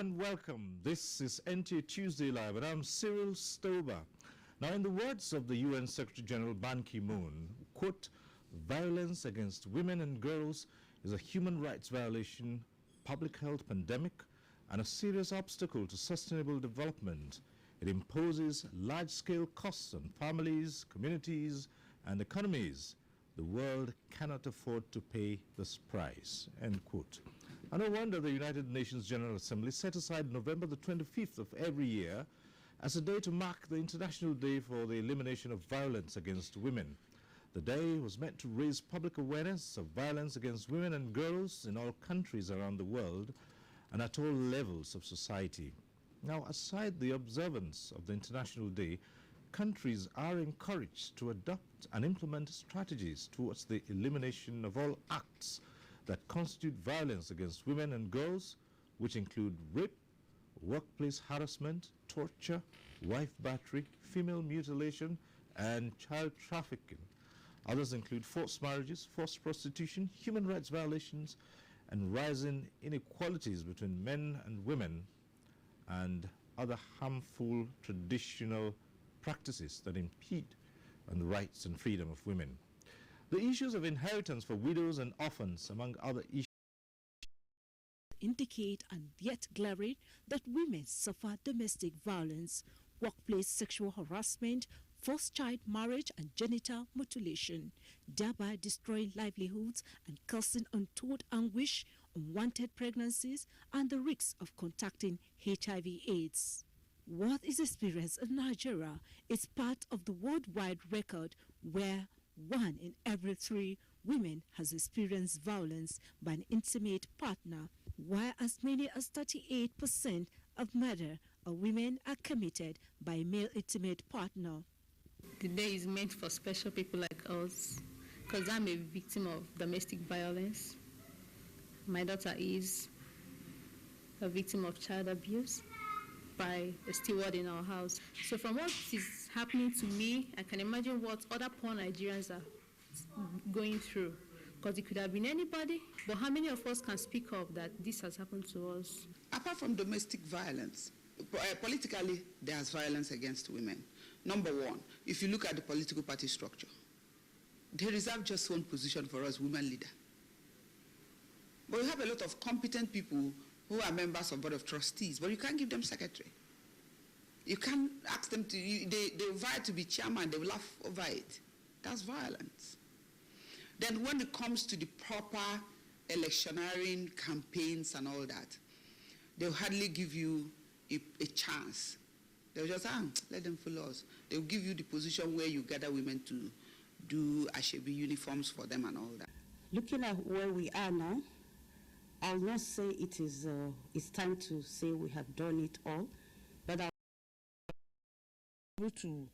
and welcome. This is NTA Tuesday Live, and I'm Cyril Stober. Now, in the words of the UN Secretary General Ban Ki-moon, quote, violence against women and girls is a human rights violation, public health pandemic, and a serious obstacle to sustainable development. It imposes large-scale costs on families, communities, and economies. The world cannot afford to pay this price, end quote. And no wonder the United Nations General Assembly set aside November the 25th of every year as a day to mark the International Day for the Elimination of Violence Against Women. The day was meant to raise public awareness of violence against women and girls in all countries around the world and at all levels of society. Now, aside the observance of the International Day, countries are encouraged to adopt and implement strategies towards the elimination of all acts that constitute violence against women and girls, which include rape, workplace harassment, torture, wife battery, female mutilation, and child trafficking. Others include forced marriages, forced prostitution, human rights violations, and rising inequalities between men and women, and other harmful traditional practices that impede on the rights and freedom of women. The issues of inheritance for widows and orphans, among other issues, indicate and yet glaring that women suffer domestic violence, workplace sexual harassment, forced child marriage and genital mutilation, thereby destroying livelihoods and causing untold anguish, unwanted pregnancies, and the risks of contracting HIV/AIDS. What is experienced in Nigeria is part of the worldwide record where 1 in every 3 women has experienced violence by an intimate partner, while as many as 38% of murder of women are committed by a male intimate partner. The day is meant for special people like us, because I'm a victim of domestic violence. My daughter is a victim of child abuse by a steward in our house. So from what is happening to me, I can imagine what other poor Nigerians are going through. Because it could have been anybody, but how many of us can speak of that this has happened to us? Apart from domestic violence, politically, there's violence against women. Number one, if you look at the political party structure, they reserve just one position for us, women leader. But we have a lot of competent people who are members of board of trustees, but you can't give them secretary. You can't ask them to, they vie to be chairman, they will laugh over it. That's violence. Then when it comes to the proper electioneering campaigns and all that, they'll hardly give you a chance. They'll just, let them follow us. They'll give you the position where you gather women to do Ashebi uniforms for them and all that. Looking at where we are now, I'll not say it's time to say we have done it all, but I'll be able to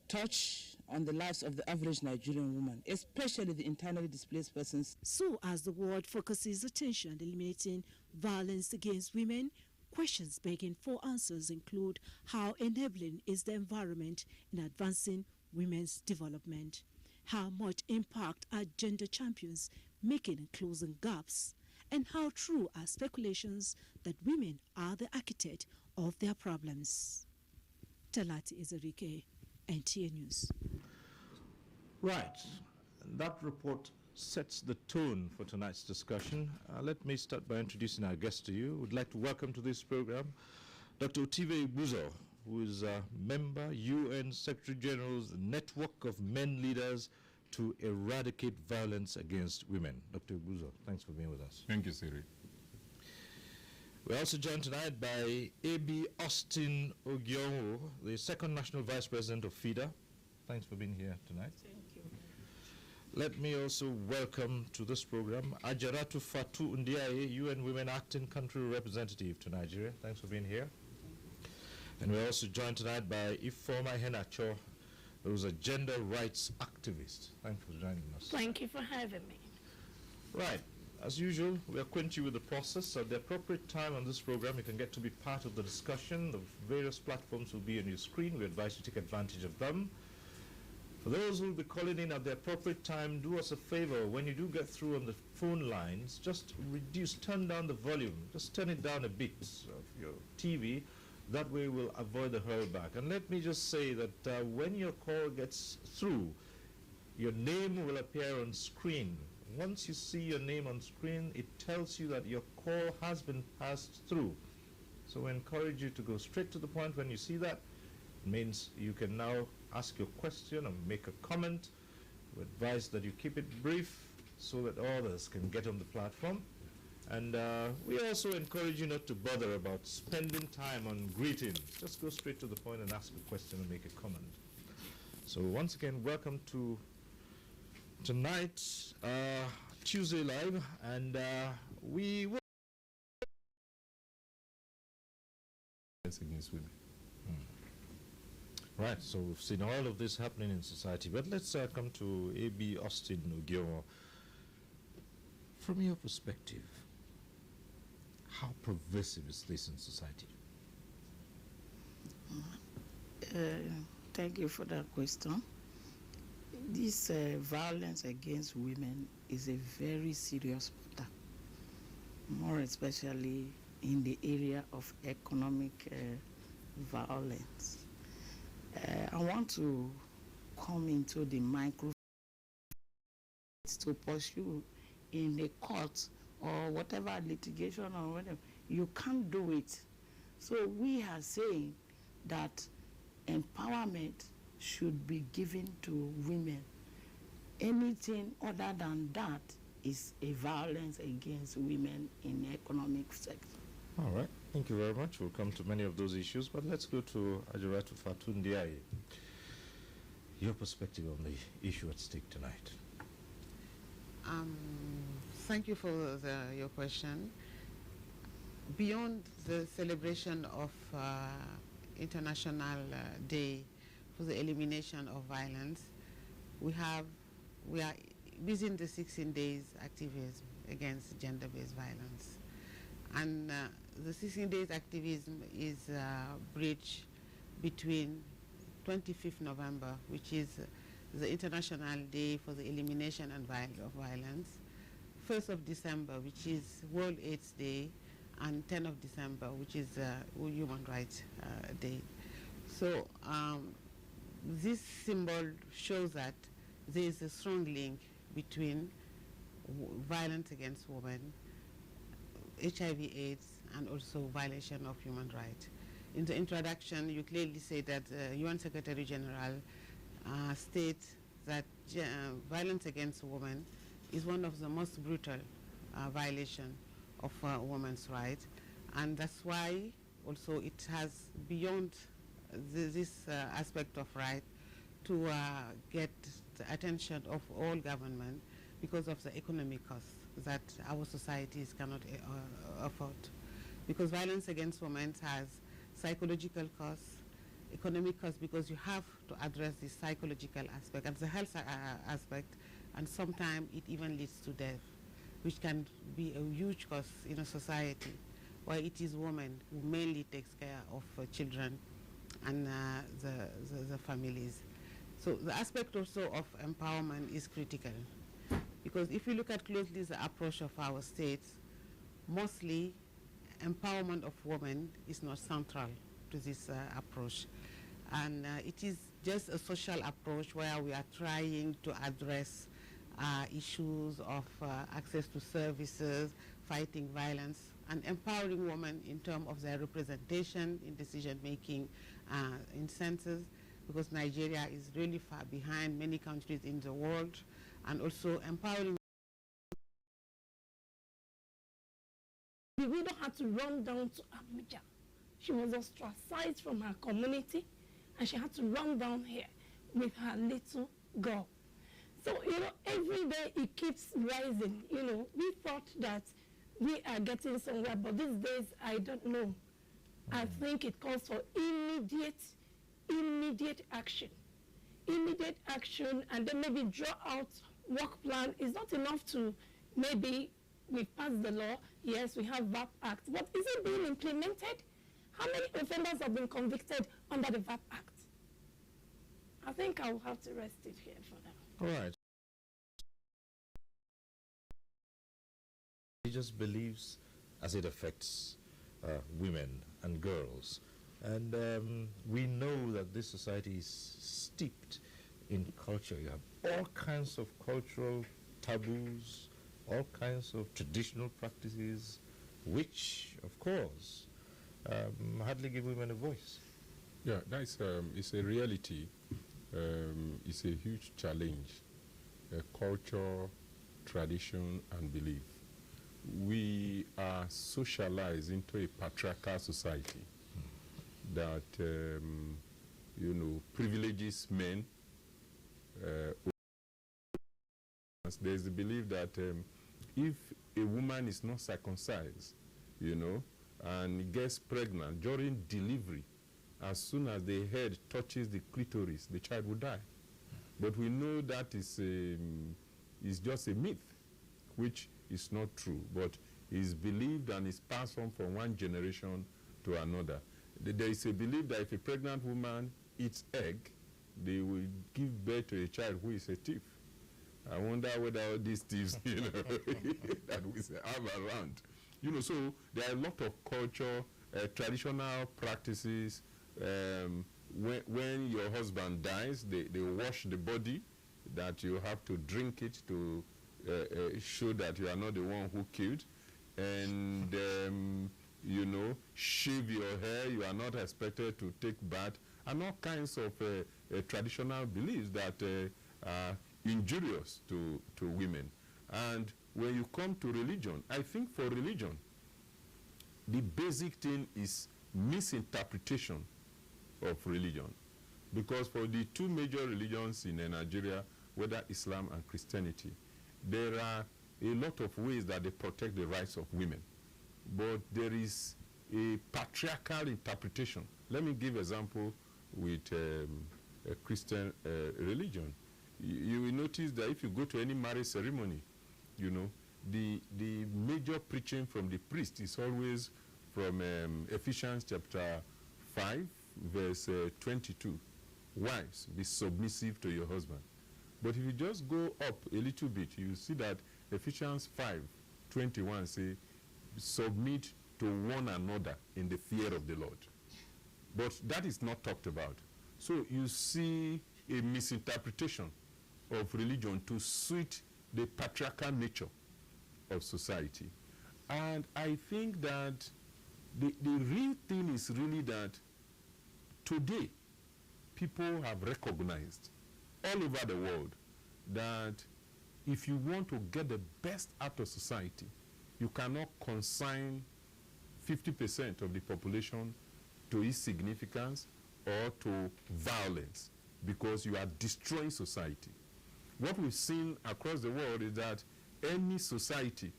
touch on the lives of the average Nigerian woman, especially the internally displaced persons. So as the world focuses attention on eliminating violence against women, questions begging for answers include how enabling is the environment in advancing women's development? How much impact are gender champions making in closing gaps? And how true are speculations that women are the architect of their problems? Talati Ezerike, NTA News. right. That report sets the tone for tonight's discussion. Let me start by introducing our guest to you. We'd like to welcome to this program Dr. Otive Abuja, who is a member, UN Secretary General's Network of Men Leaders to Eradicate Violence Against Women. Dr. Abuja, thanks for being with us. Thank you, Siri. We're also joined tonight by A.B. Austin Ogionwo, the second National Vice President of FIDA. Thanks for being here tonight. Thank you. Let me also welcome to this program Ajaratu Fatu Ndiaye, UN Women Acting Country Representative to Nigeria. Thanks for being here. And we're also joined tonight by Ifeoma Iheanacho, who's a gender rights activist. Thanks for joining us. Thank you for having me. Right. As usual, we acquaint you with the process. At the appropriate time on this program, you can get to be part of the discussion. The various platforms will be on your screen. We advise you to take advantage of them. For those who will be calling in at the appropriate time, do us a favor. When you do get through on the phone lines, just turn down the volume. Just turn it down a bit. So if your TV. That way we'll avoid the hurlback. And let me just say that when your call gets through, your name will appear on screen. Once you see your name on screen, it tells you that your call has been passed through. So we encourage you to go straight to the point when you see that. It means you can now ask your question or make a comment. We advise that you keep it brief so that others can get on the platform. And we also encourage you not to bother about spending time on greetings. Just go straight to the point and ask a question and make a comment. So once again, welcome to tonight's Tuesday Live, and we will against women. Right, so we've seen all of this happening in society, but let's come to A.B. Austin Ogio. From your perspective, how pervasive is this in society? Thank you for that question. This violence against women is a very serious matter, more especially in the area of economic violence. I want to come into the micro to pursue in the court or whatever litigation or whatever. You can't do it. So we are saying that empowerment should be given to women. Anything other than that is a violence against women in the economic sector. All right, thank you very much. We'll come to many of those issues, but let's go to Ajaratu Fatundiaye. Your perspective on the issue at stake tonight. Thank you for your question. Beyond the celebration of International Day for the Elimination of Violence, we are within the 16 days activism against gender-based violence. And the 16 days activism is a bridge between 25th November, which is the International Day for the Elimination of Violence, 1st of December, which is World AIDS Day, and 10th of December, which is Human Rights Day. So this symbol shows that there is a strong link between violence against women, HIV/AIDS, and also violation of human rights. In the introduction, you clearly say that UN Secretary General states that violence against women is one of the most brutal violations of women's rights, and that's why also it has beyond this aspect of right to get the attention of all government because of the economic costs that our societies cannot afford. Because violence against women has psychological costs, economic costs, because you have to address the psychological aspect and the health aspect, and sometimes it even leads to death, which can be a huge cost in a society where it is women who mainly takes care of children and the families. So the aspect also of empowerment is critical, because if you look at closely the approach of our states, mostly empowerment of women is not central to this approach. And it is just a social approach where we are trying to address issues of access to services, fighting violence, and empowering women in terms of their representation in decision-making in census, because Nigeria is really far behind many countries in the world, and also empowering. The widow had to run down to Abuja. She was ostracized from her community, and she had to run down here with her little girl. So, every day it keeps rising. We thought that we are getting somewhere, but these days, I don't know. I think it calls for immediate action. Immediate action, and then maybe draw out work plan. Is not enough to maybe we've passed the law, yes, we have VAP Act, but is it being implemented? How many offenders have been convicted under the VAP Act? I think I'll have to rest it here for now. All right. He just believes as it affects women and girls. And we know that this society is steeped in culture. You have all kinds of cultural taboos, all kinds of traditional practices, which, of course, hardly give women a voice. Yeah, that's it's a reality. It's a huge challenge. Culture, tradition, and belief. We are socialized into a patriarchal society that privileges men. There's the belief that if a woman is not circumcised, and gets pregnant during delivery, as soon as the head touches the clitoris, the child will die. But we know that is just a myth, which is not true, but is believed and is passed on from one generation to another. There is a belief that if a pregnant woman eats egg, they will give birth to a child who is a thief. I wonder whether all these thieves, that we have around. So there are a lot of culture, traditional practices. When your husband dies, they wash the body, that you have to drink it to show that you are not the one who killed. And, shave your hair, you are not expected to take bath, and all kinds of traditional beliefs that are injurious to women. And when you come to religion, I think for religion, the basic thing is misinterpretation of religion. Because for the two major religions in Nigeria, whether Islam and Christianity, there are a lot of ways that they protect the rights of women. But there is a patriarchal interpretation. Let me give example with a Christian religion. You will notice that if you go to any marriage ceremony, the major preaching from the priest is always from Ephesians chapter 5, verse 22. Wives, be submissive to your husband. But if you just go up a little bit, you see that Ephesians 5:21 say, submit to one another in the fear of the Lord. But that is not talked about. So you see a misinterpretation of religion to suit the patriarchal nature of society. And I think that the real thing is really that today people have recognized all over the world that if you want to get the best out of society, you cannot consign 50% of the population to insignificance or to violence, because you are destroying society. What we've seen across the world is that any society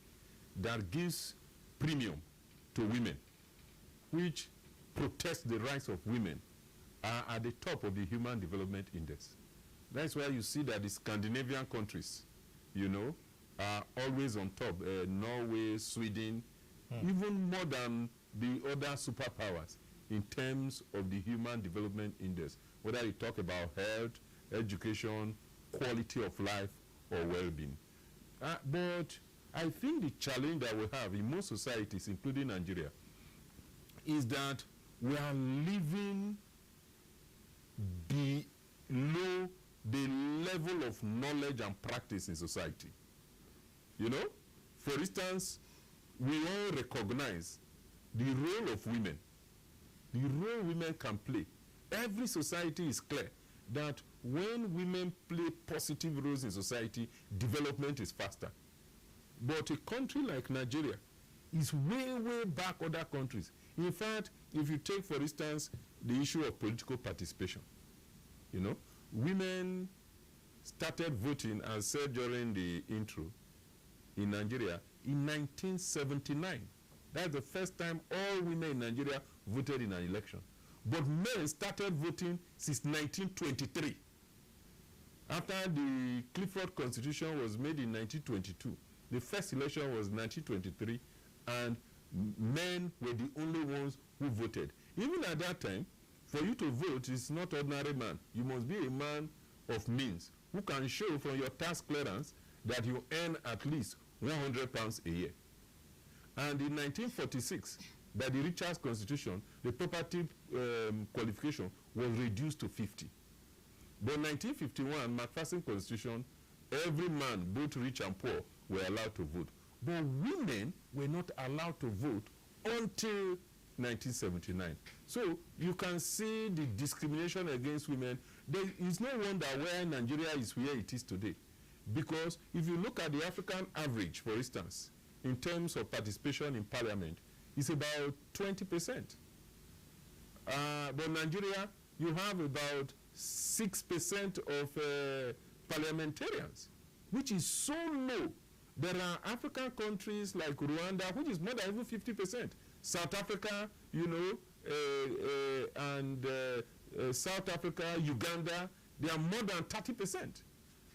that gives premium to women, which protects the rights of women, are at the top of the Human Development Index. That's why you see that the Scandinavian countries, are always on top. Norway, Sweden, even more than the other superpowers in terms of the Human Development Index, whether you talk about health, education, quality of life, or well-being. But I think the challenge that we have in most societies, including Nigeria, is that we are living below the level of knowledge and practice in society. For instance, we all recognize the role of women, the role women can play. Every society is clear that when women play positive roles in society, development is faster. But a country like Nigeria is way, way back other countries. In fact, if you take, for instance, the issue of political participation, women started voting, as said during the intro, in Nigeria in 1979. That's the first time all women in Nigeria voted in an election. But men started voting since 1923. After the Clifford Constitution was made in 1922, the first election was 1923, and men were the only ones who voted. Even at that time, for you to vote is not ordinary man. You must be a man of means who can show from your tax clearance that you earn at least £100 a year. And in 1946, by the Richards Constitution, the property qualification was reduced to 50. But 1951, McPherson Constitution, every man, both rich and poor, were allowed to vote. But women were not allowed to vote until 1979. So you can see the discrimination against women. There is no wonder why Nigeria is where it is today. Because if you look at the African average, for instance, in terms of participation in parliament, it's about 20%. But Nigeria, you have about 6% of parliamentarians, which is so low. There are African countries like Rwanda, which is more than even 50%. South Africa, you know, and South Africa, Uganda, they are more than 30%.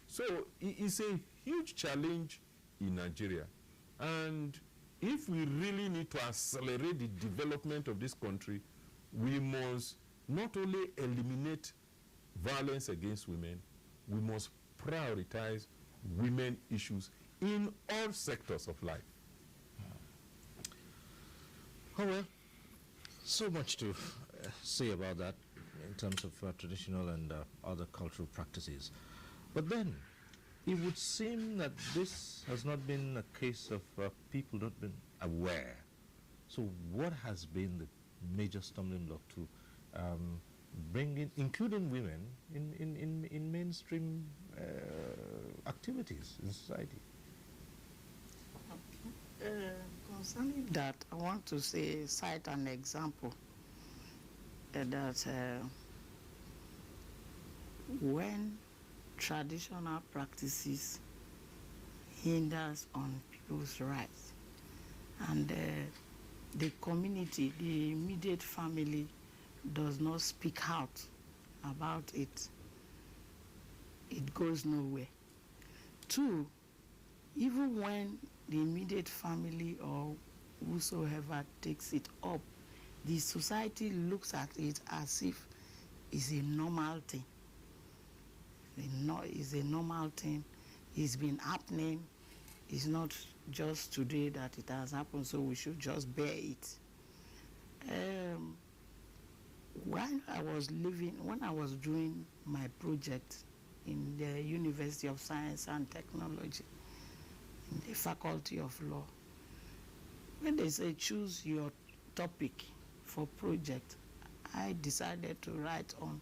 So it's a huge challenge in Nigeria. And if we really need to accelerate the development of this country, we must not only eliminate violence against women, we must prioritize women issues in all sectors of life. Oh well, so much to say about that in terms of traditional and other cultural practices. But then, it would seem that this has not been a case of people not been aware. So what has been the major stumbling block to bring in, including women, in mainstream activities in society? Concerning that, I want to cite an example that when traditional practices hinders on people's rights and the community, the immediate family does not speak out about it, it goes nowhere. Two, even when the immediate family or whosoever takes it up, the society looks at it as if it's a normal thing. It's a normal thing. It's been happening. It's not just today that it has happened, so we should just bear it. When I was doing my project in the University of Science and Technology, in the Faculty of Law, when they say choose your topic for project, I decided to write on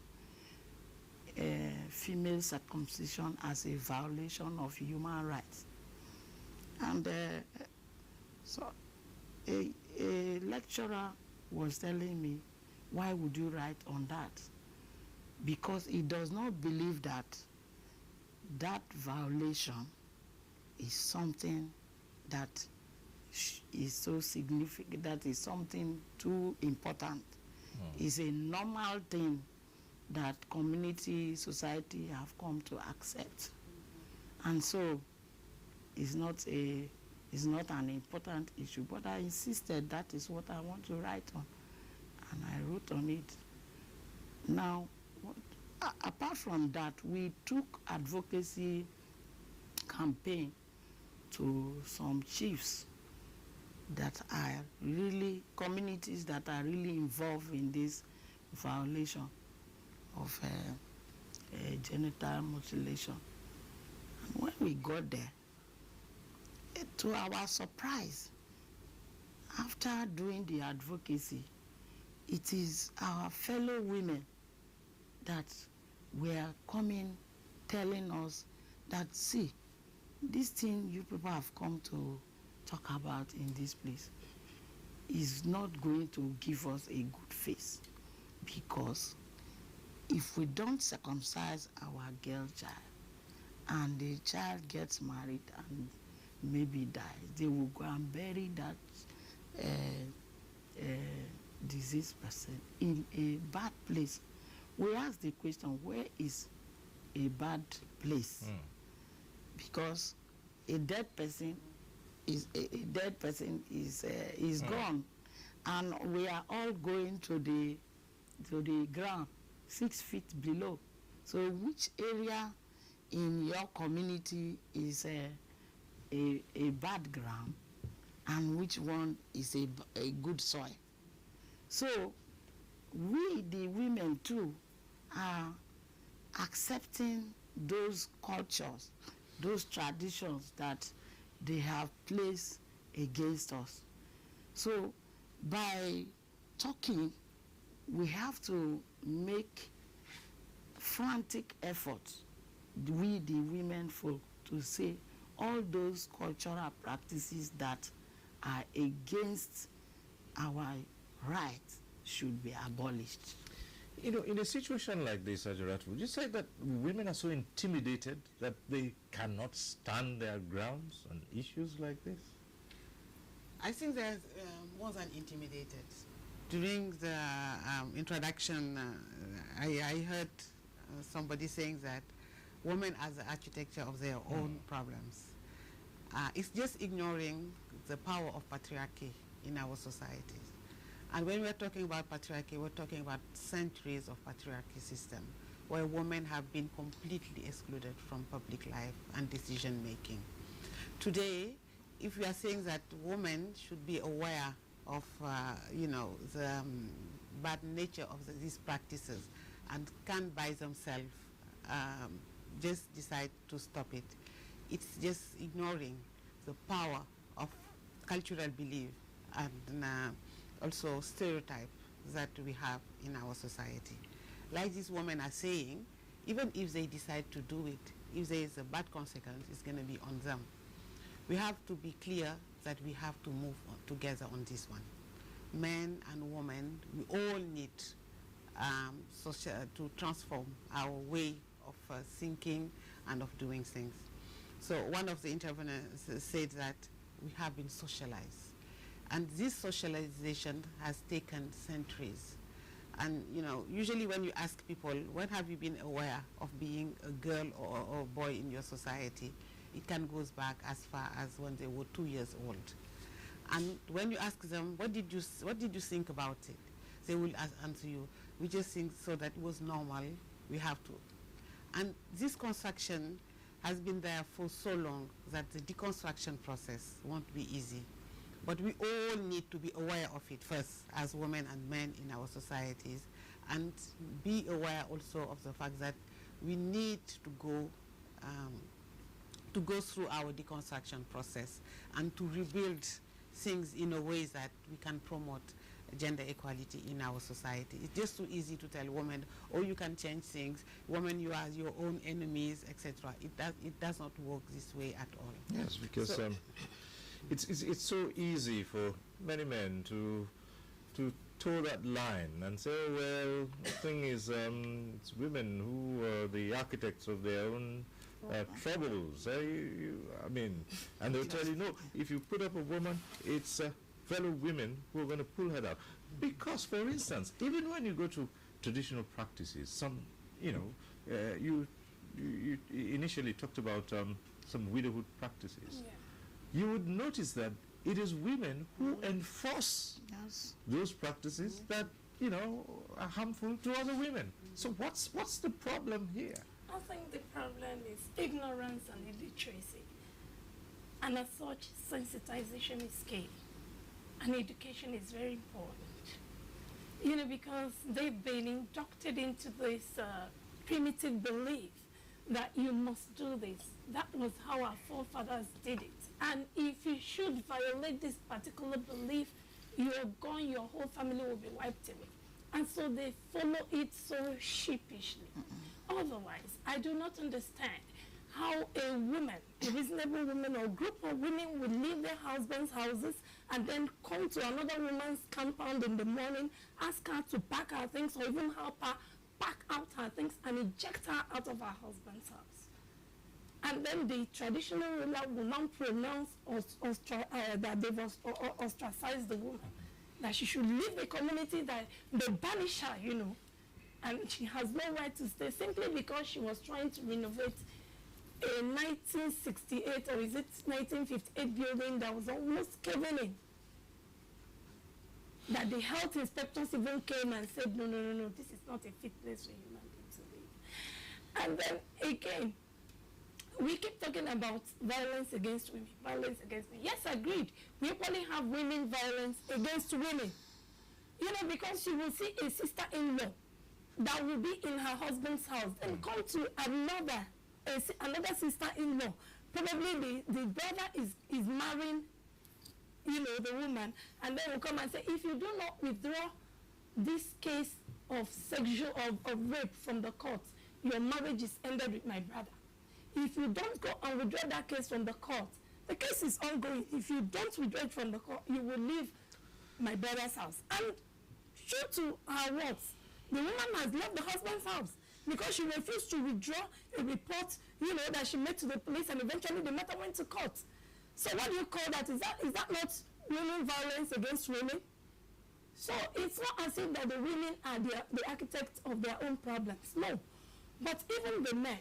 female circumcision as a violation of human rights. And so a lecturer was telling me, why would you write on that? Because he does not believe that that violation is something that is so significant, that is something too important. It's a normal thing that community, society have come to accept. And so it's not an important issue, but I insisted that is what I want to write on, and I wrote on it. Now, apart from that, we took advocacy campaign to some chiefs that are really, communities that are really involved in this violation of genital mutilation. And when we got there, to our surprise, after doing the advocacy, it is our fellow women that were coming telling us that, see, this thing you people have come to talk about in this place is not going to give us a good face, because if we don't circumcise our girl child and the child gets married and maybe dies, they will go and bury that diseased person in a bad place. We ask the question, where is a bad place? Because a dead person is gone, and we are all going to the ground 6 feet below. So which area in your community is a bad ground, and which one is a good soil? So we, the women too, are accepting those cultures, those traditions that they have placed against us. So by talking, we have to make frantic efforts, we the women folk, to say all those cultural practices that are against our rights should be abolished. You know, in a situation like this, Ajarat, would you say that women are so intimidated that they cannot stand their grounds on issues like this? I think there's more than intimidated. During the introduction, I heard somebody saying that women are the architecture of their own problems. It's just ignoring the power of patriarchy in our societies. And when we're talking about patriarchy, we're talking about centuries of patriarchy system where women have been completely excluded from public life and decision making. Today, if we are saying that women should be aware of the bad nature of these practices and can't by themselves just decide to stop it, it's just ignoring the power of cultural belief and also stereotype that we have in our society. Like these women are saying, even if they decide to do it, if there is a bad consequence, it's going to be on them. We have to be clear that we have to move together on this one. Men and women, we all need to transform our way of thinking and of doing things. So one of the interveners said that we have been socialized. And this socialization has taken centuries. And usually when you ask people, when have you been aware of being a girl or a boy in your society, it can go back as far as when they were 2 years old. And when you ask them, what did you think about it? They will answer you, we just think so that it was normal, we have to. And this construction has been there for so long that the deconstruction process won't be easy. But we all need to be aware of it first as women and men in our societies, and be aware also of the fact that we need to go through our deconstruction process and to rebuild things in a way that we can promote gender equality in our society. It's just too easy to tell women, oh, you can change things, women, you are your own enemies, etc. It does not work this way at all. Yes, because so, it's so easy for many men to toe that line and say, oh, well, the thing is, it's women who are the architects of their own troubles. I mean, and they'll tell you, no, if you put up a woman, it's fellow women who are going to pull her down. Because, for instance, even when you go to traditional practices, some, you initially talked about some widowhood practices. Yeah. You would notice that it is women who enforce those practices that, are harmful to other women. So what's the problem here? I think the problem is ignorance and illiteracy. And as such, sensitization is key. And education is very important. Because they've been inducted into this primitive belief that you must do this. That was how our forefathers did it. And if you should violate this particular belief, you are gone, your whole family will be wiped away. And so they follow it so sheepishly. Otherwise, I do not understand how a woman, a reasonable woman or group of women would leave their husband's houses and then come to another woman's compound in the morning, ask her to pack her things or even help her pack out her things and eject her out of her husband's house. And then the traditional ruler will now pronounce that they've ostracized the woman, that she should leave the community, that they banish her, and she has no right to stay simply because she was trying to renovate a 1968 or is it 1958 building that was almost caving in. That the health inspectors even came and said, no, this is not a fit place for human beings to live. And then again, we keep talking about violence against women, violence against women. Yes, agreed. We equally have women violence against women. You know, because you will see a sister-in-law that will be in her husband's house and come to another sister-in-law. Probably the brother is marrying, you know, the woman, and then will come and say, if you do not withdraw this case of of rape from the court, your marriage is ended with my brother. If you don't go and withdraw that case from the court, the case is ongoing. If you don't withdraw it from the court, you will leave my brother's house. And true to her words, the woman has left the husband's house because she refused to withdraw a report, you know, that she made to the police, and eventually the matter went to court. So what do you call that? Is that not women violence against women? So it's not as if that the women are the architects of their own problems. No. But even the men,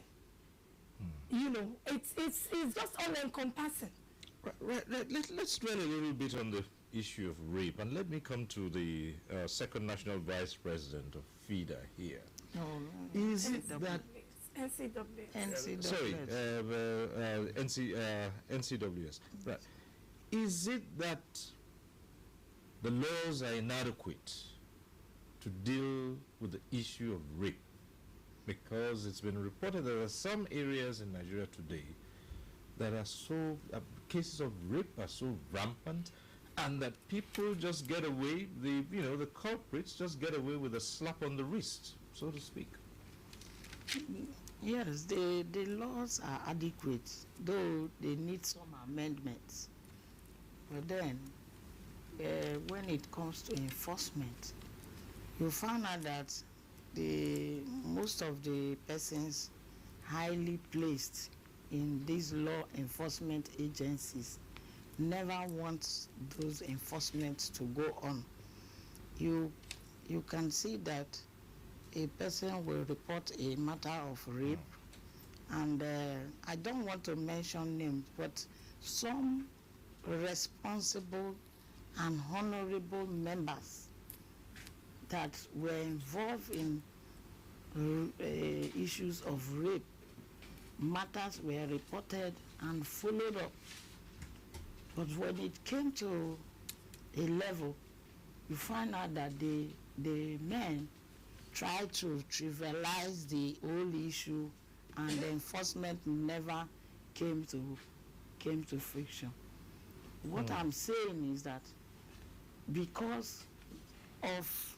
you know, it's just all encompassing. Right. Let's dwell a little bit on the issue of rape, and let me come to the second national vice president of FIDA here. Is it that NCWS? Right. Is it that the laws are inadequate to deal with the issue of rape? Because it's been reported there are some areas in Nigeria today that are so, cases of rape are so rampant, and that people just get away, the culprits just get away with a slap on the wrist, so to speak. Yes, the laws are adequate, though they need some amendments. But then, when it comes to enforcement, you find out that most of the persons highly placed in these law enforcement agencies never want those enforcements to go on. You can see that a person will report a matter of rape, and I don't want to mention names, but some responsible and honorable members that were involved in issues of rape, matters were reported and followed up. But when it came to a level, you find out that the men tried to trivialize the whole issue, and the enforcement never came to friction. What I'm saying is that because of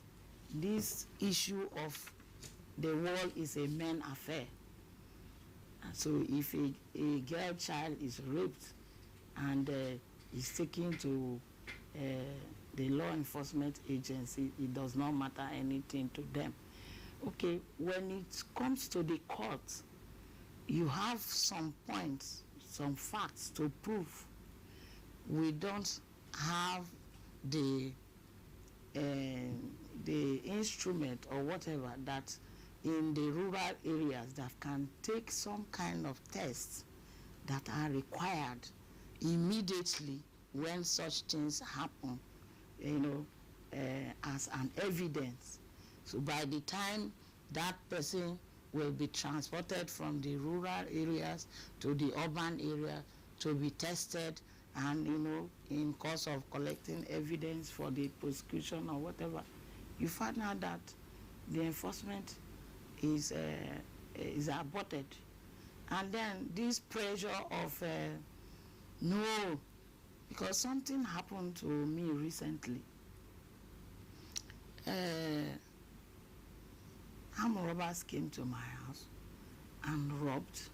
this issue of the world is a man affair, so if a girl child is raped and is taken to the law enforcement agency, it does not matter anything to them. Okay, when it comes to the court, you have some points, some facts to prove. We don't have the instrument or whatever that in the rural areas that can take some kind of tests that are required immediately when such things happen, as an evidence. So by the time that person will be transported from the rural areas to the urban area to be tested, and in course of collecting evidence for the prosecution or whatever, you find out that the enforcement is aborted. And then this pressure of no, because something happened to me recently. Armed robbers came to my house and robbed,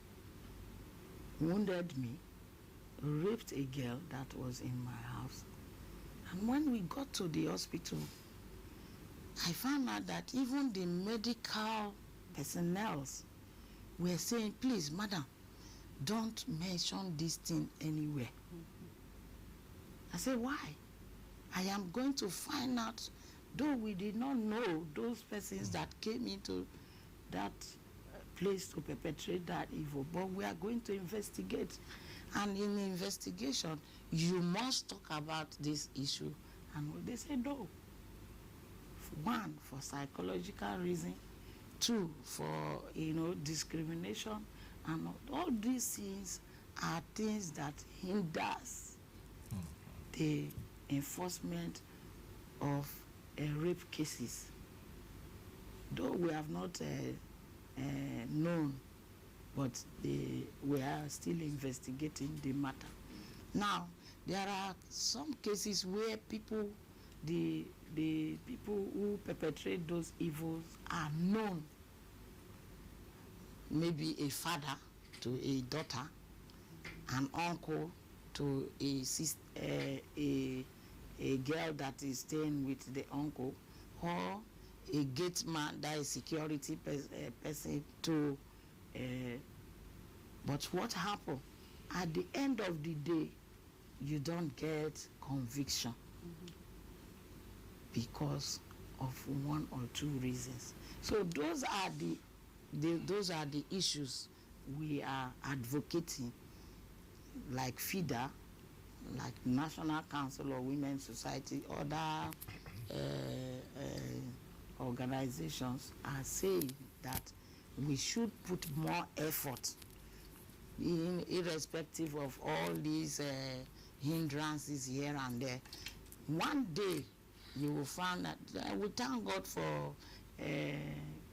wounded me, raped a girl that was in my house. And when we got to the hospital, I found out that even the medical personnel were saying, please, madam, don't mention this thing anywhere. I said, why? I am going to find out, though we did not know those persons that came into that place to perpetrate that evil, but we are going to investigate. And in the investigation, you must talk about this issue. And they said no. One, for psychological reason. Two, for discrimination. And all these things are things that hinders the enforcement of rape cases, though we have not known, but we are still investigating the matter. Now, there are some cases where people, the people who perpetrate those evils are known. Maybe a father to a daughter, an uncle to a sister, a girl that is staying with the uncle, or a gate man, that is security person to. But what happened? At the end of the day, you don't get conviction because of one or two reasons. So those are the issues we are advocating, like FIDA, like National Council of Women's Society, other organizations are saying that we should put more effort irrespective of all these hindrances here and there. One day you will find that we thank God for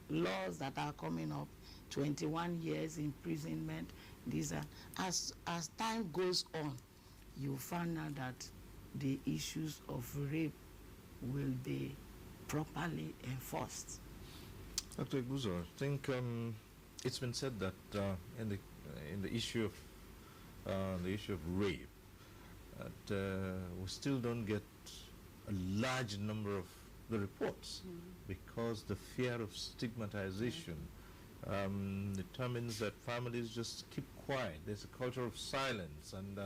laws that are coming up, 21 years imprisonment. These are, as time goes on, you find out that the issues of rape will be properly enforced. Dr. Abuja, I think it's been said that in the issue of rape, that we still don't get a large number of the reports because the fear of stigmatization determines that families just keep quiet. There's a culture of silence, and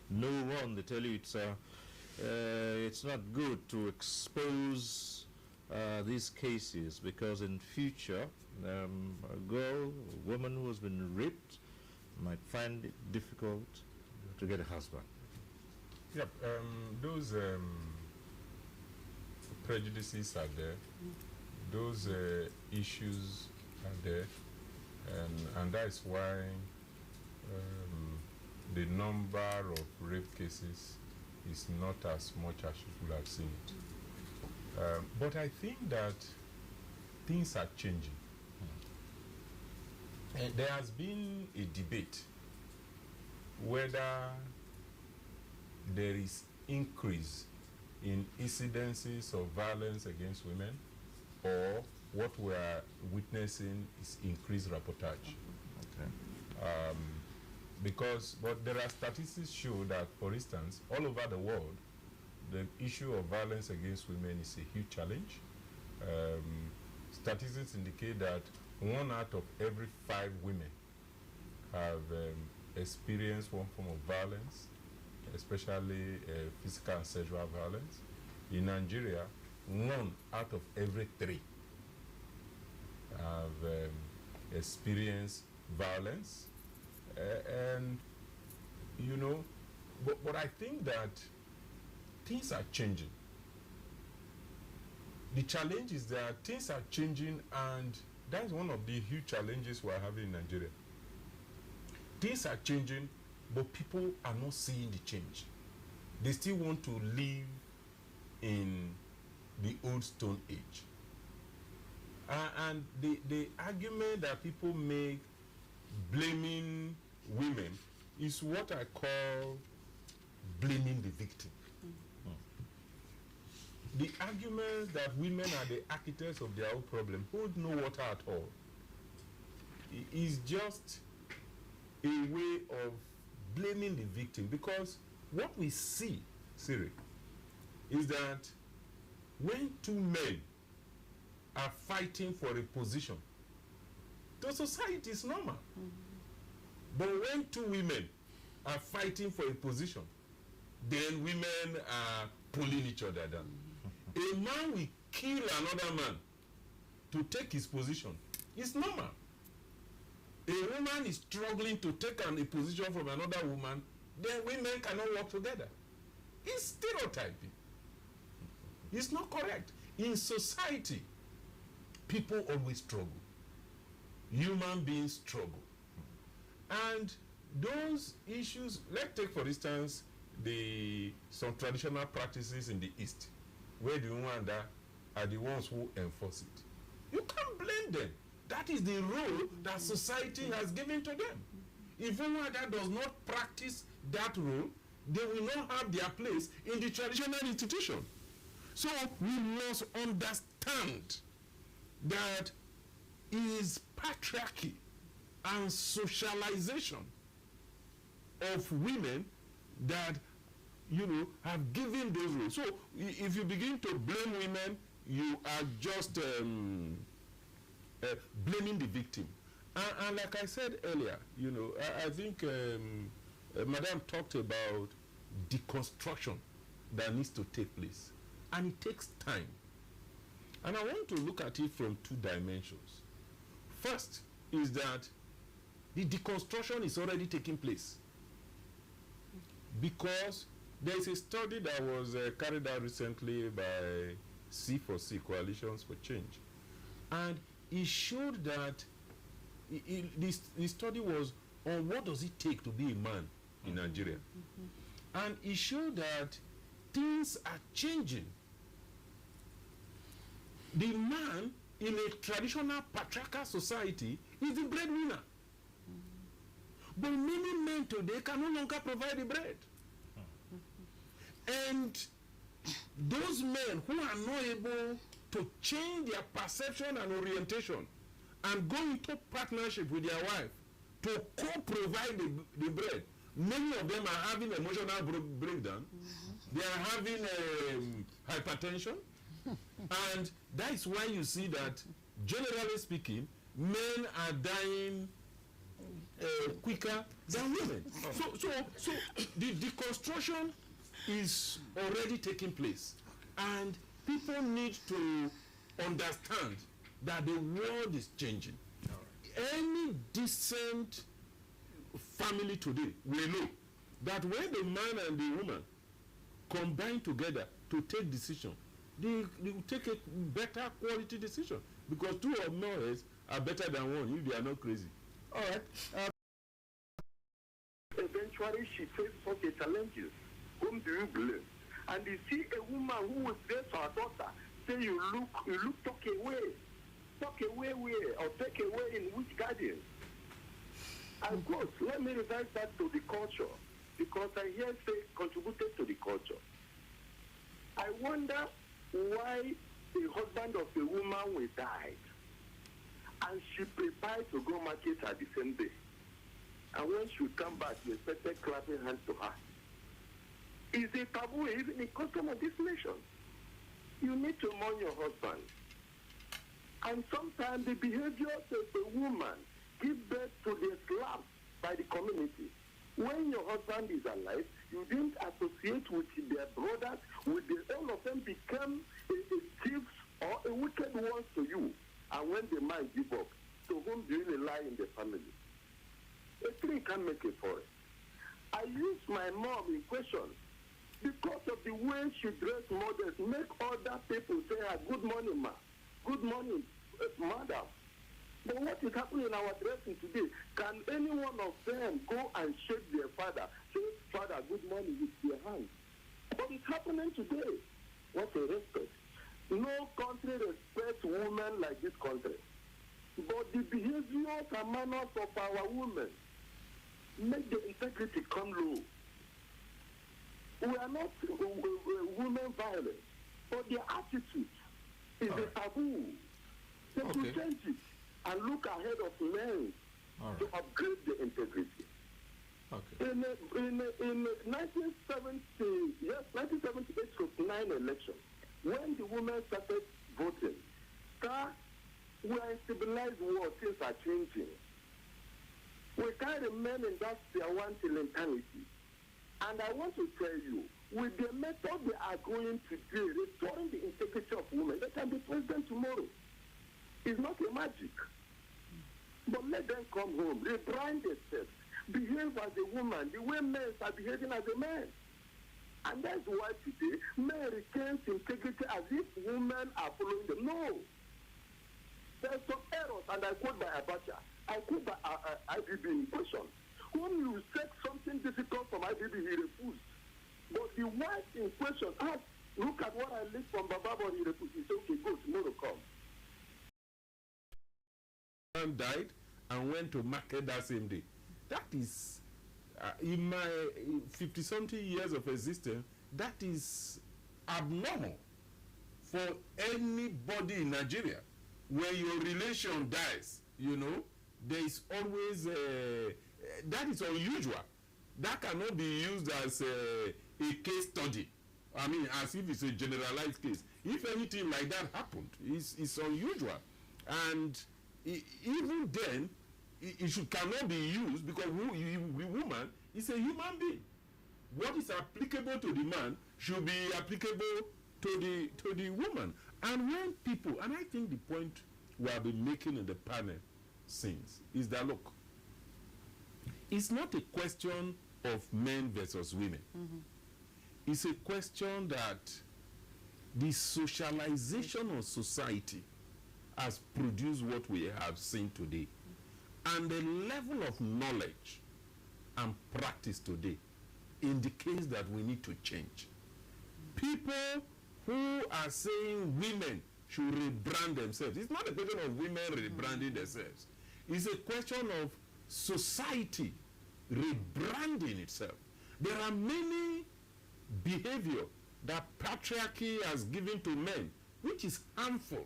no one, they tell you it's not good to expose these cases because in future a girl, a woman who has been raped might find it difficult to get a husband. Yep, those prejudices are there, those issues are there, and that is why the number of rape cases is not as much as you could have seen it. But I think that things are changing. There has been a debate whether there is increase in incidences of violence against women, or what we are witnessing is increased reportage. Okay. But there are statistics show that, for instance, all over the world, the issue of violence against women is a huge challenge. Statistics indicate that 1 out of every 5 women have experienced one form of violence, especially physical and sexual violence. In Nigeria, 1 out of every 3 have experienced violence. And, you know, but I think that things are changing. The challenge is that things are changing, and that's one of the huge challenges we're having in Nigeria. Things are changing, but people are not seeing the change. They still want to live in the old Stone Age. And the argument that people make blaming women is what I call blaming the victim. The argument that women are the architects of their own problem hold no water at all. It is just a way of blaming the victim, because what we see, Siri, is that when 2 men are fighting for a position, the society is normal. But when 2 women are fighting for a position, then women are pulling each other down. A man will kill another man to take his position. It's normal. A woman is struggling to take a position from another woman, then women cannot work together. It's stereotyping. It's not correct. In society, people always struggle. Human beings struggle. And those issues, let's take for instance some traditional practices in the East, where the woman are the ones who enforce it. You can't blame them. That is the role that society has given to them. If anyone that does not practice that role, they will not have their place in the traditional institution. So we must understand that it is patriarchy and socialization of women that, you know, have given those roles. So if you begin to blame women, you are just blaming the victim. And like I said earlier, you know, I think Madam talked about deconstruction that needs to take place. And it takes time. And I want to look at it from two dimensions. First is that the deconstruction is already taking place. Because there is a study that was carried out recently by C4C, Coalitions for Change. And it showed that the study was on what does it take to be a man in Nigeria. And it showed that things are changing. The man in a traditional patriarchal society is the breadwinner. But many men today can no longer provide the bread. And those men who are not able to change their perception and orientation and go into partnership with their wife to co-provide the bread, many of them are having emotional breakdown. They are having hypertension. And that is why you see that, generally speaking, men are dying quicker than women. So the deconstruction is already taking place. And people need to understand that the world is changing. Any decent family today will know that when the man and the woman combine together to take decision, they will take a better quality decision, because two or more heads are better than one if they are not crazy. All right. Eventually, she faced such a challenges. Whom do you blame? And you see a woman who was there for her daughter, say you look, talk away, or take away in which garden? And of course, let me revert that to the culture, because I hear say contributed to the culture. I wonder why the husband of a woman will die, and she prepared to go market at the same day. And when she come back, they started clapping hands to her. Is a taboo even a custom of this nation? You need to mourn your husband. And sometimes the behavior of a woman gives birth to the slap by the community. When your husband is alive, you didn't associate with their brothers, all of them become a thief or a wicked one to you. And when the man give up, to whom do you rely in the family? A tree can make a forest. I use my mom in question because of the way she dressed modest, make other people say, good morning, ma. Good morning, madam. But what is happening in our dressing today? Can any one of them go and shake their father, say, Father, good morning, with their hands? But it's happening today. What a respect. No country respects women like this country. But the behaviors and manners of our women make the integrity come low. We are not women violent, but their attitude is a taboo. They should change it and look ahead of men to upgrade the integrity. In 1970, 1978-79 election, when the women started voting, we are in civilized world, things are changing. We can't remain in that sphere one till eternity. And I want to tell you, with the method they are going to do, restoring the integrity of women, they can be president tomorrow. It's not a magic. But let them come home, rebrand themselves, behave as a woman, the way men are behaving as a man. And that's why today, men retain integrity as if women are following them. No. There's some errors, and I quote by Abuja, I quote by IBB in question. When you said something difficult from IBB, he refused. But the wife in question asked, look at what I learned from Baba, but he refused. He said, okay, go man died and went to market that same day. That is, in my 50-something years of existence, that is abnormal for anybody in Nigeria. When your relation dies, you know, there is always that is unusual. That cannot be used as a case study. I mean, as if it's a generalized case. If anything like that happened, it's unusual. And even then, it cannot be used because the woman is a human being. What is applicable to the man should be applicable to the woman. And when people, and I think the point we have been making in the panel since is that, look, it's not a question of men versus women. Mm-hmm. It's a question that the socialization of society has produced what we have seen today. And the level of knowledge and practice today indicates that we need to change. People who are saying women should rebrand themselves, it's not a question of women rebranding themselves. It's a question of society rebranding itself. There are many behavior that patriarchy has given to men, which is harmful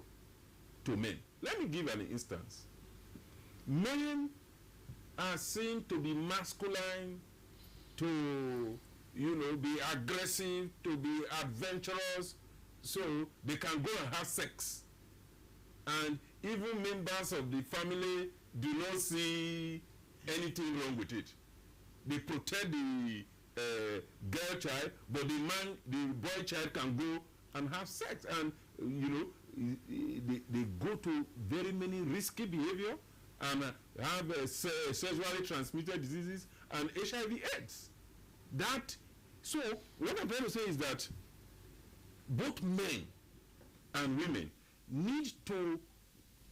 to men. Let me give an instance. Men are seen to be masculine, to, you know, be aggressive, to be adventurous, so they can go and have sex. And even members of the family do not see anything wrong with it. They protect the girl child, but the boy child can go and have sex. And, you know, they go to very many risky behavior and have sexually transmitted diseases and HIV/AIDS. So what I'm trying to say is that both men and women need to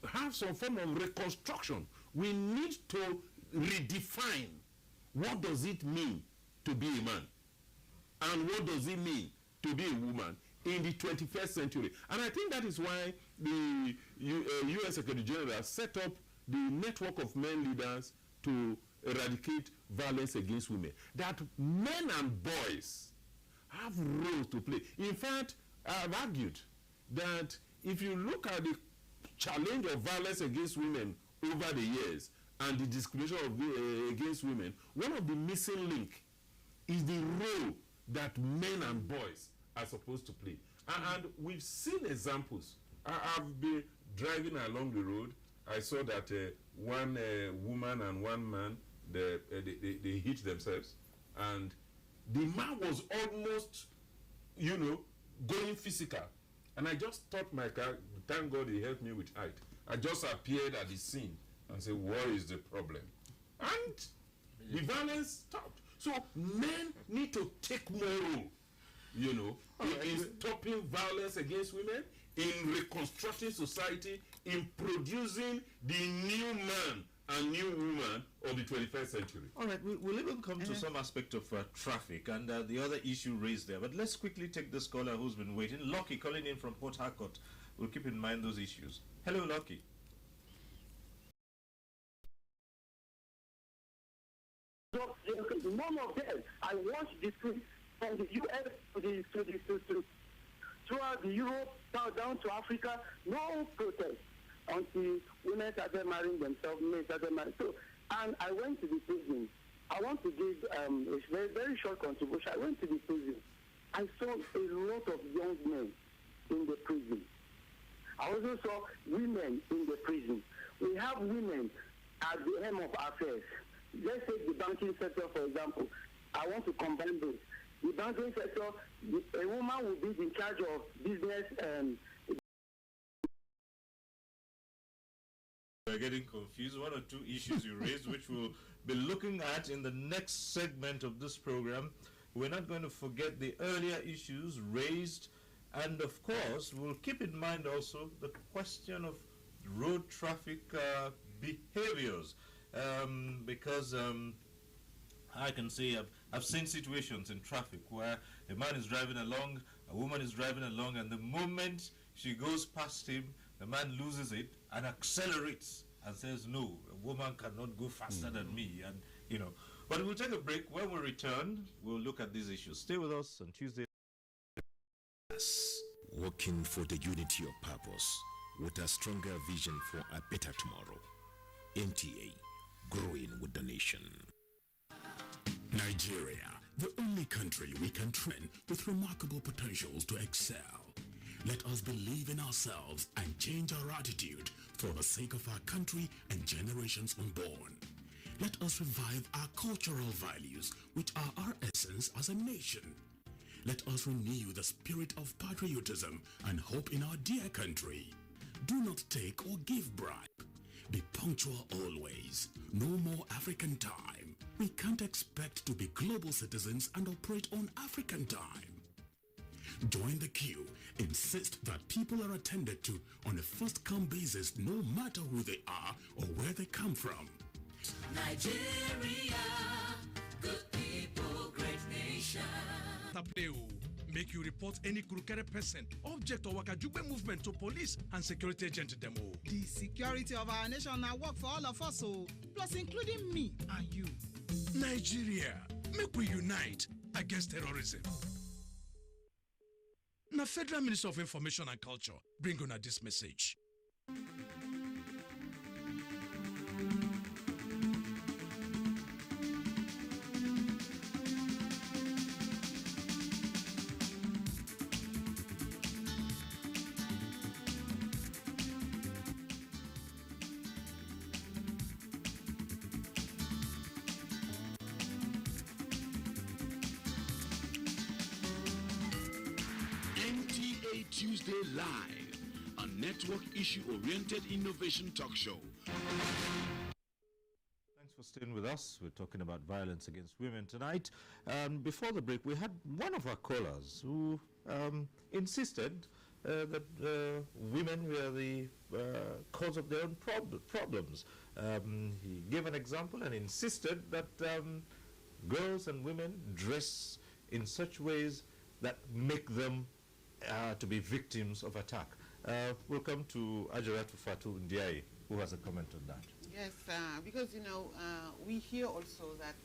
have some form of reconstruction. We need to redefine what does it mean to be a man and what does it mean to be a woman in the 21st century. And I think that is why the UN Secretary General set up the network of men leaders to eradicate violence against women. That men and boys have roles to play. In fact, I've argued that if you look at the challenge of violence against women over the years and the discrimination against women, one of the missing link is the role that men and boys are supposed to play. And we've seen examples. I've been driving along the road. I saw that one woman and one man, they hit themselves. And the man was almost, you know, going physical. And I just stopped my car. Thank God he helped me with height. I just appeared at the scene and said, what is the problem? And the violence stopped. So men need to take more role, you know, in stopping violence against women, in reconstructing society, in producing the new man and new woman of the 21st century. All right, we'll even come to some aspect of traffic and the other issue raised there. But let's quickly take this caller who's been waiting. Lucky calling in from Port Harcourt. We'll keep in mind those issues. Hello, Lucky. None of them. I watched this from the US throughout the Europe, down to Africa. No protest until women started marrying themselves, men started marrying. So, and I went to the prison. I want to give a very, very short contribution. I went to the prison. I saw a lot of young men in the prison. I also saw women in the prison. We have women at the helm of affairs. Let's take the banking sector, for example. I want to combine this. The banking sector, a woman will be in charge of business and... We're getting confused. One or two issues you raised, which we'll be looking at in the next segment of this program. We're not going to forget the earlier issues raised. And of course, we'll keep in mind also the question of road traffic behaviors. Because I can say I've seen situations in traffic where a man is driving along, a woman is driving along, and the moment she goes past him, the man loses it and accelerates and says, no, a woman cannot go faster than me, and you know. But we'll take a break. When we return, we'll look at these issues. Stay with us on Tuesday. Working for the unity of purpose with a stronger vision for a better tomorrow. NTA, growing with the nation. Nigeria, the only country we can train with remarkable potentials to excel. Let us believe in ourselves and change our attitude for the sake of our country and generations unborn. Let us revive our cultural values, which are our essence as a nation. Let us renew the spirit of patriotism and hope in our dear country. Do not take or give bribe. Be punctual always. No more African time. We can't expect to be global citizens and operate on African time. Join the queue. Insist that people are attended to on a first-come basis, no matter who they are or where they come from. Nigeria, good people, great nation. Make you report any crooked person, object or wakajube movement to police and security agent demo. The security of our nation now work for all of us, so plus including me and you. Nigeria, make we unite against terrorism. Now, Federal Minister of Information and Culture bring on this message. NTA Tuesday Live, a network issue-oriented innovation talk show. Thanks for staying with us. We're talking about violence against women tonight. Before the break, we had one of our callers who insisted that women were the cause of their own problems. He gave an example and insisted that girls and women dress in such ways that make them to be victims of attack. We'll come to Ajaratu Fatu Ndiaye, who has a comment on that. Yes, because, you know, we hear also that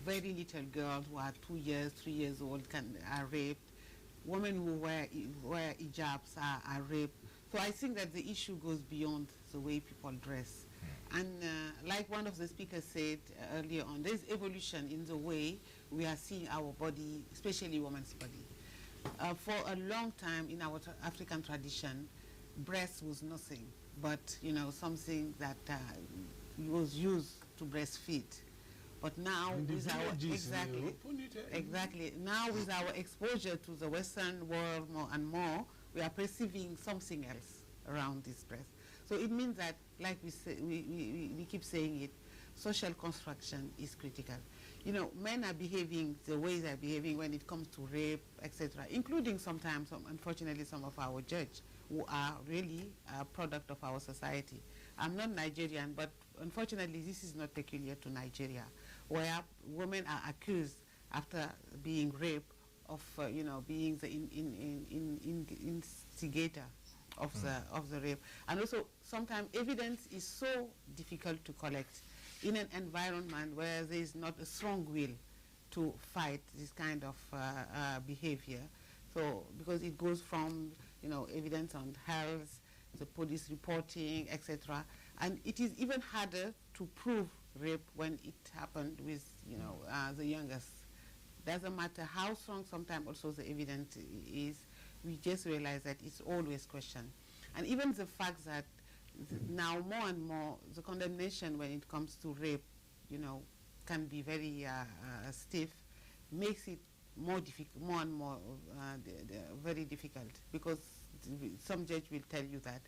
very little girls who are 2 years, 3 years old are raped. Women who wear hijabs are raped. So I think that the issue goes beyond the way people dress. And like one of the speakers said earlier on, there's evolution in the way we are seeing our body, especially women's body. For a long time in our African tradition, breast was nothing but, you know, something that was used to breastfeed. But now with our now with our exposure to the Western world more and more, we are perceiving something else around this breast. So it means that, like we say, we keep saying it, social construction is critical. You know, men are behaving the way they're behaving when it comes to rape, etc., including sometimes, unfortunately, some of our judges who are really a product of our society. I'm not Nigerian, but unfortunately, this is not peculiar to Nigeria, where women are accused after being raped of, you know, being the instigator of the rape. And also, sometimes evidence is so difficult to collect in an environment where there is not a strong will to fight this kind of behavior. So, because it goes from, you know, evidence on health, the police reporting, etc. And it is even harder to prove rape when it happened with, you know, the youngest. Doesn't matter how strong sometimes also the evidence is, we just realize that it's always questioned. And even the fact that now more and more the condemnation when it comes to rape, you know, can be very stiff, makes it more difficult, more and more very difficult, because some judge will tell you that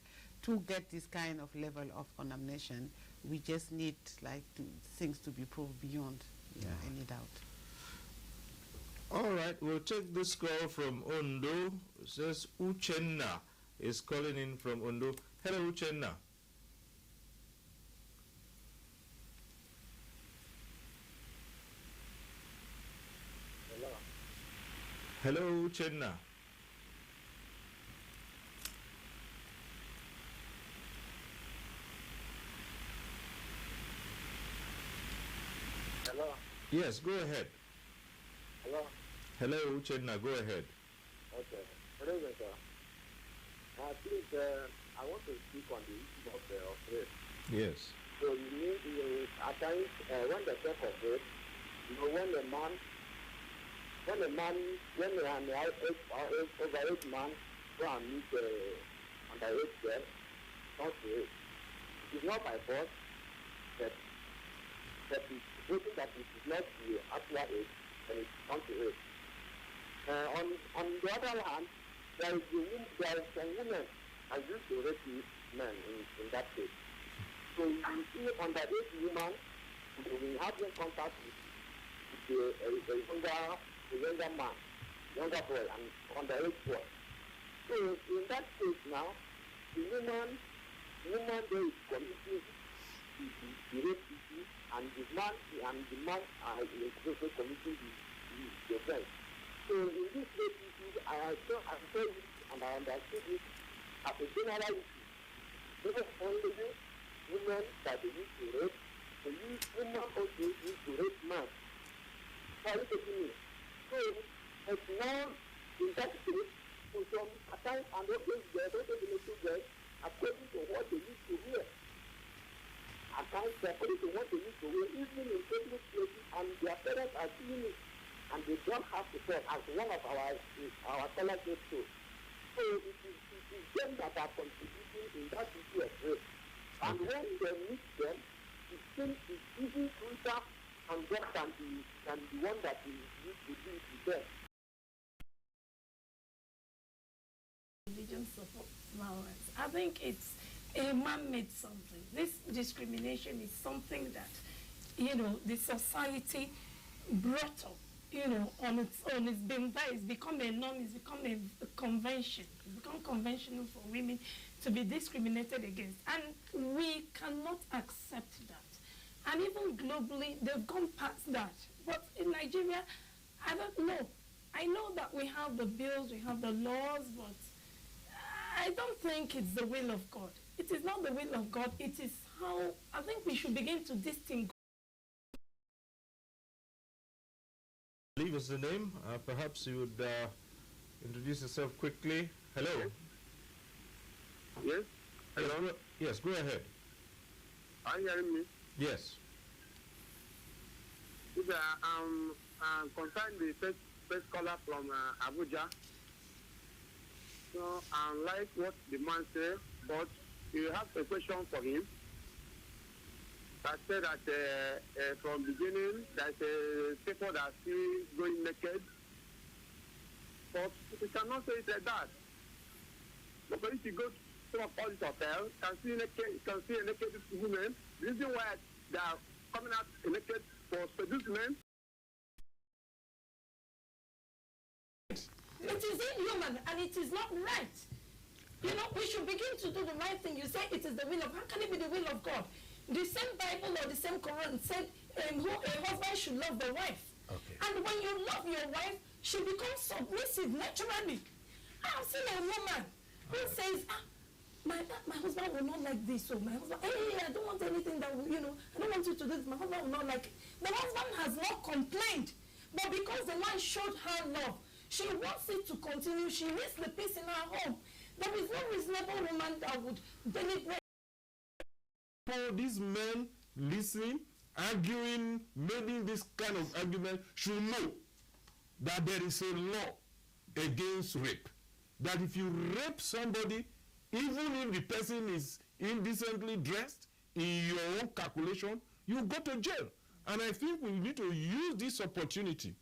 to get this kind of level of condemnation, we just need things to be proved beyond any doubt. All right, we'll take this call from Ondo. It says Uchenna is calling in from Ondo. Hello, Uchenna. Hello. Hello, Uchenna. Yes, go ahead. Hello? Hello, Uchenna, go ahead. Okay. Hello, sir. Please, I want to speak on the issue of rape. Yes. So you need, at times, when they talk of rape, you know, when an overage man go and meet underage girl, not rape. It is not by force, but it's written that it is not the actual age when it comes to rape. On the other hand, there is some women that used to rape men in that case. So you see underage woman, we have no contact with a younger man, younger boy, and underage boy. So in that case now, the woman there is committing the rape issue, and the man is also committing the offense. So in this rape issue, I saw it and I understood it as a general issue. Not only women that they used to rape, they use women also used to rape men. So are you taking me? So it's now in that case, for some at times and those girls, those little girls, according to what they used to wear. At times according to what they used to wear, even in public places, and their parents are seeing it, and they don't have to tell, as one of our scholars said so. So it is them that are contributing in that issue of rape. And when they meet them, it seems it's even sweeter and better than the one that is used to do to them. Religion supports violence. I think it's a man-made something. This discrimination is something that, the society brought up, on its own. It's been there. It's become a norm. It's become a convention. It's become conventional for women to be discriminated against. And we cannot accept that. And even globally, they've gone past that. But in Nigeria, I don't know. I know that we have the bills, we have the laws, but I don't think it's the will of God. It is not the will of God. It is how I think we should begin to distinguish. Leave us the name. Perhaps you would introduce yourself quickly. Hello. Yes. Hello. Yes, go ahead. Are you hearing me? Yes. I'm concerned the first caller from Abuja. So I like what the man said, but you have a question for him. I said that from beginning, there's people that are still going naked. But we cannot say it like that. But if you go to all these hotels, you can see a naked woman. The reason why they are coming out naked for seducement. It is inhuman and it is not right. We should begin to do the right thing. You say it is the will of, how can it be the will of God? The same Bible or the same Quran said a husband should love the wife. Okay. And when you love your wife, she becomes submissive naturally. I have seen a woman who says, my husband will not like this. So my husband, hey, I don't want anything that will, I don't want you to do this. My husband will not like it. The husband has not complained. But because the man showed her love, she wants it to continue. She needs the peace in her home. There is no reasonable woman that would deliberate. For these men listening, arguing, making this kind of argument should know that there is a law against rape. That if you rape somebody, even if the person is indecently dressed, in your own calculation, you go to jail. And I think we need to use this opportunity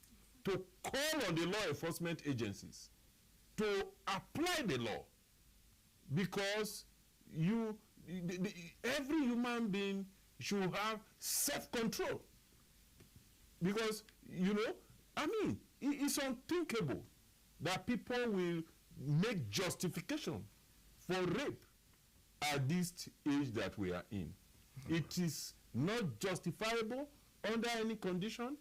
to call on the law enforcement agencies to apply the law, because every human being should have self-control. Because, it's unthinkable that people will make justification for rape at this age that we are in. It is not justifiable under any condition.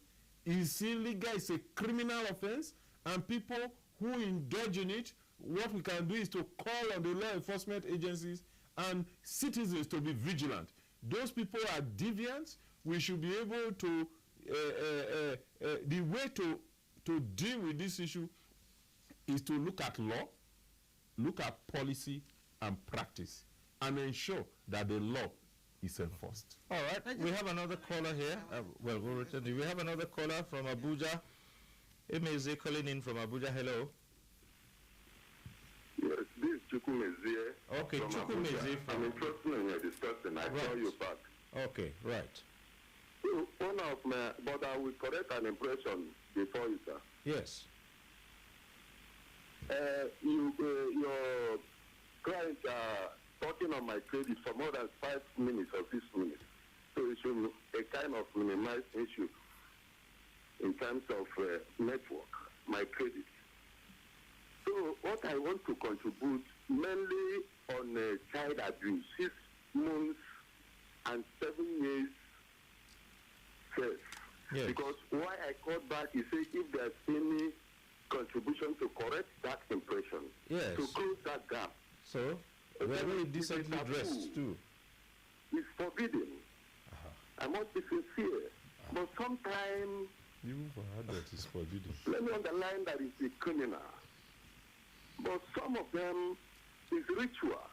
It's illegal, it's a criminal offense, and people who indulge in it, what we can do is to call on the law enforcement agencies and citizens to be vigilant. Those people are deviant. We should be able to the way to deal with this issue is to look at law, look at policy and practice, and ensure that the law is enforced. All right, we have another caller here. We'll return. We have another caller from Abuja. Emeze calling in from Abuja. Hello. Yes, this is Chukwumeze. Okay, Chukwumeze. I'm interested in your discussion. I call you back. Okay, right. So, one of my, but I will correct an impression before you, sir. Yes. Your clients are talking on my credit for more than 5 minutes or 6 minutes. So it should a kind of minimized issue in terms of network, my credit. So what I want to contribute mainly on child abuse, 6 months and 7 years first. Yes. Because why I called back is say if there's any contribution to correct that impression, Yes. to close that gap. So, very decently dressed too. It's forbidden. I must be sincere. But sometimes, Even for adults, it's forbidden. let me underline that it's a criminal. But some of them is ritual.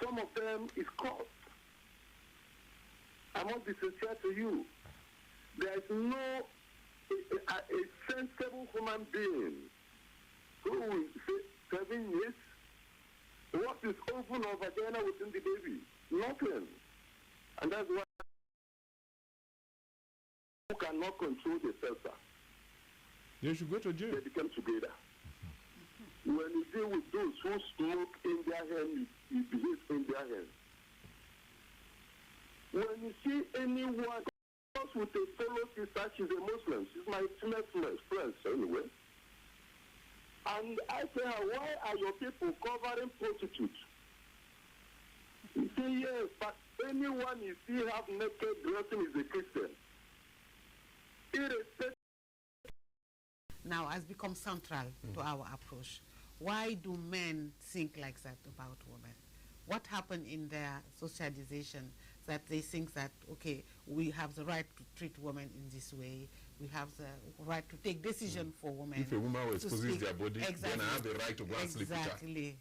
Some of them is cult. I must be sincere to you. There is no a sensible human being who will say 7 years. What is open or vagina within the baby? Nothing. And that's why who cannot control themselves. They should go to jail. They become together. When you deal with those who smoke in their hand, you behave in their hands. When you see anyone with a fellow sister, she's a Muslim. She's my female friend anyway. And I say her, why are your people covering prostitutes? You say yes, but anyone you see have naked dressing is a Christian. Irrespective. Now has become central to our approach. Why do men think like that about women? What happened in their socialization that they think that, okay, we have the right to treat women in this way, we have the right to take decision for women. If a woman exposes their body, then I have the right to go and sleep with her. Exactly,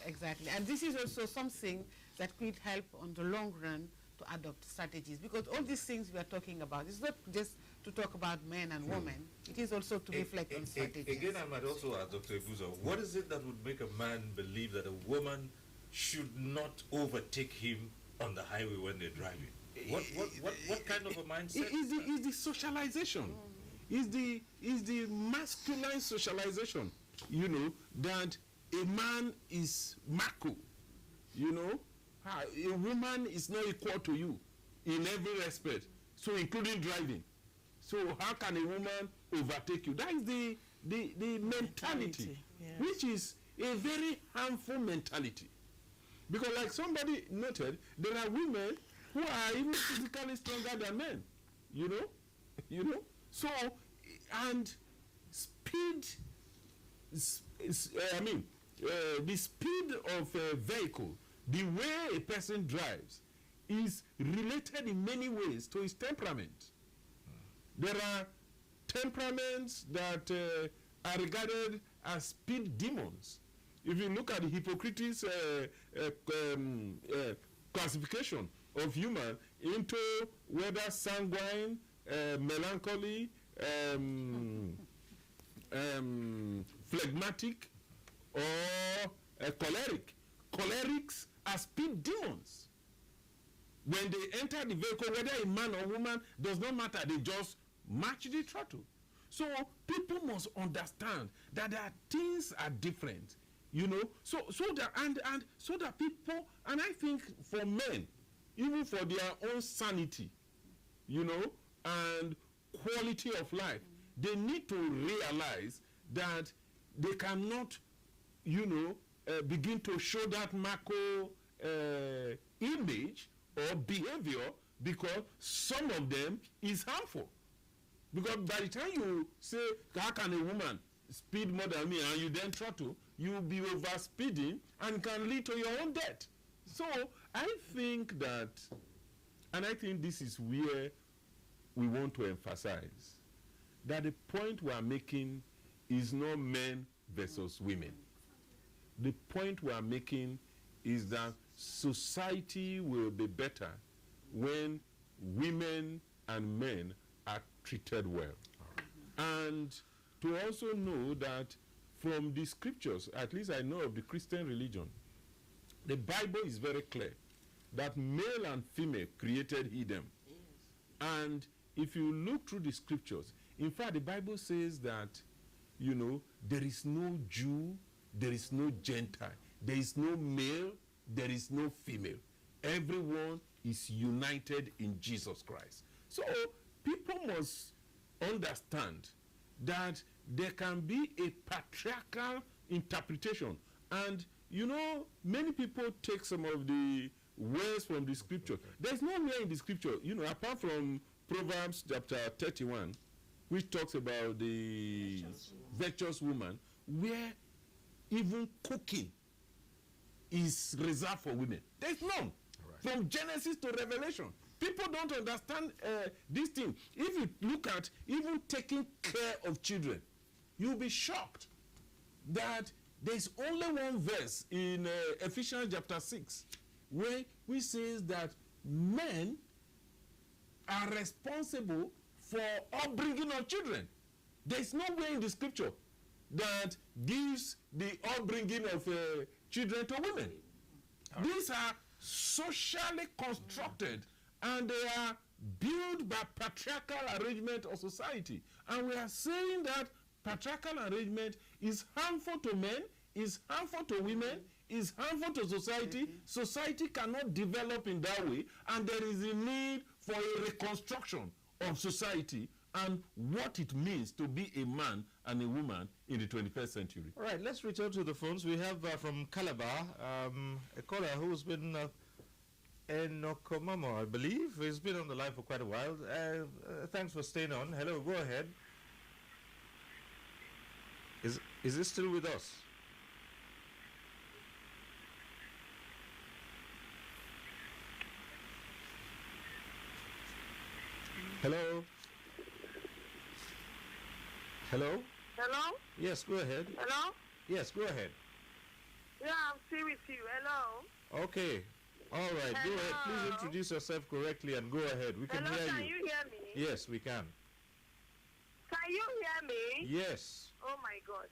exactly. And this is also something that could help on the long run to adopt strategies, because all these things we are talking about, it's not just to talk about men and women, it is also to reflect on strategies. Again, I might also ask Dr. Ebuzo, what is it that would make a man believe that a woman should not overtake him on the highway when they're driving? What kind of a mindset? Is the socialization. Is the masculine socialization, you know, that a man is macho, you know, a woman is not equal to you in every respect, so including driving. So how can a woman overtake you? That is the mentality, yes. which is a very harmful mentality. Because like somebody noted, there are women who are even physically stronger than men, you know. So, and speed, the speed of a vehicle, the way a person drives, is related in many ways to his temperament. There are temperaments that are regarded as speed demons. If you look at the Hippocrates classification of human into whether sanguine, melancholy, phlegmatic, or choleric. Cholerics are speed demons. When they enter the vehicle, whether a man or woman, does not matter, they just match the throttle. So people must understand that there are things are different, you know. So that people, and I think for men, even for their own sanity, you know, and quality of life, they need to realize that they cannot, you know, begin to show that macro image or behavior, because some of them is harmful. Because by the time you say, how can a woman speed more than me, and you then throttle, you will be over speeding and can lead to your own death. So I think that, and I think this is where we want to emphasize that the point we are making is not men versus women. The point we are making is that society will be better when women and men are treated well. And to also know that from the scriptures, at least I know of the Christian religion, the Bible is very clear that male and female created he them. And if you look through the scriptures, in fact, the Bible says that, you know, there is no Jew, there is no Gentile, there is no male, there is no female. Everyone is united in Jesus Christ. So people must understand that there can be a patriarchal interpretation. And, you know, many people take some of the words from the scripture. There's nowhere in the scripture, you know, apart from Proverbs chapter 31, which talks about the virtuous woman, where even cooking is reserved for women. There's none. Right. From Genesis to Revelation. People don't understand this thing. If you look at even taking care of children, you'll be shocked that there's only one verse in Ephesians chapter 6 where we says that men are responsible for upbringing of children. There's nowhere in the scripture that gives the upbringing of children to women. These are socially constructed and they are built by patriarchal arrangement of society. And we are saying that patriarchal arrangement is harmful to men, is harmful to women, is harmful to society. Society cannot develop in that way, and there is a need for a reconstruction of society and what it means to be a man and a woman in the 21st century. All right, let's return to the phones. We have from Calabar, a caller who's been Enokomamo, I believe. He's been on the line for quite a while. Thanks for staying on. Hello, go ahead. Is this still with us? Hello? Hello? Hello? Yes, go ahead. Hello? Yes, go ahead. Yeah, I'm still with you. Hello? Okay. All right, Hello? go ahead. Please introduce yourself correctly and go ahead. We can Hello, hear can you. you hear me? Yes, we can. Can you hear me? Yes, Oh my God.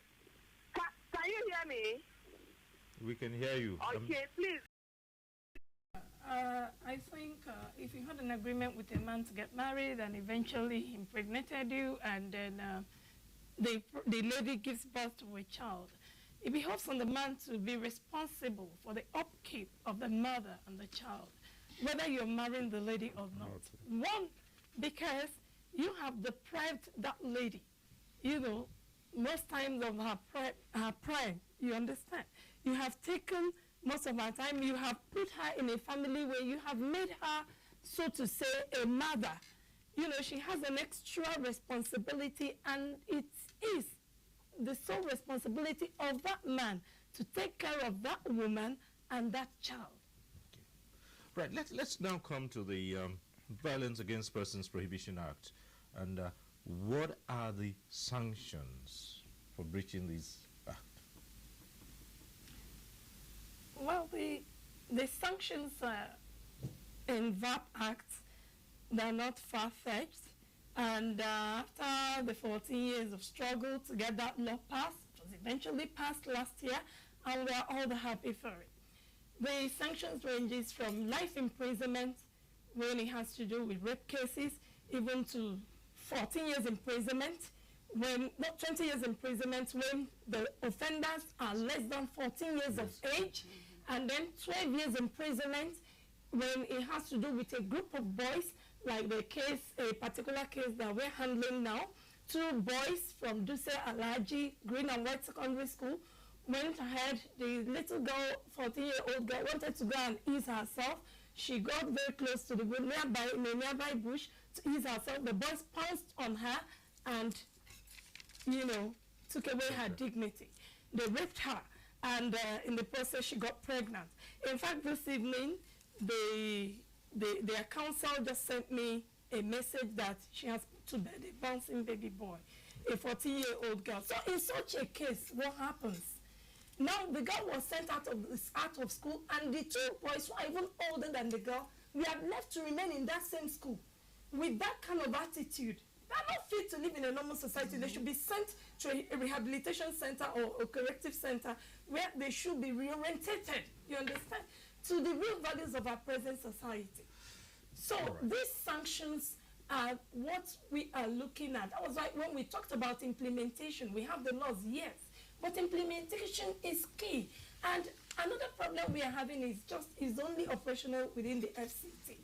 Can you hear me? we can hear you. Okay, please. I think if you had an agreement with a man to get married and eventually he impregnated you and then the lady gives birth to a child, it behoves on the man to be responsible for the upkeep of the mother and the child, whether you're marrying the lady or not. One, because you have deprived that lady, you know, most times of her prime, you understand. You have taken most of her time, you have put her in a family where you have made her, so to say, a mother. You know, she has an extra responsibility, and it is the sole responsibility of that man to take care of that woman and that child. Right, let's now come to the Violence Against Persons Prohibition Act. And what are the sanctions for breaching this act? Well, the sanctions in VAP Act, they're not far-fetched. And after the 14 years of struggle to get that law passed, it was eventually passed last year, and we are all happy for it. The sanctions ranges from life imprisonment, when it has to do with rape cases, even to 14 years imprisonment, when, not 20 years imprisonment when the offenders are less than 14 years of age, and then 12 years imprisonment when it has to do with a group of boys, like the case, a particular case that we're handling now. 2 boys from Duse Alaji Green and White Secondary School went ahead. The little girl, 14-year-old girl, wanted to go and ease herself. She got very close to the nearby bush to ease herself. The boys pounced on her and, you know, took away her dignity. They raped her, and in the process, she got pregnant. In fact, this evening, their counsel just sent me a message that she has put to bed a bouncing baby boy, a 14-year-old girl. So in such a case, what happens? Now the girl was sent out of school, and the two boys who are even older than the girl, we are left to remain in that same school with that kind of attitude. They are not fit to live in a normal society. They should be sent to a rehabilitation center or a corrective center where they should be reorientated, you understand, to the real values of our present society. So these sanctions are what we are looking at. That was why when we talked about implementation, we have the laws, yes, but implementation is key. And another problem we are having is only operational within the FCT.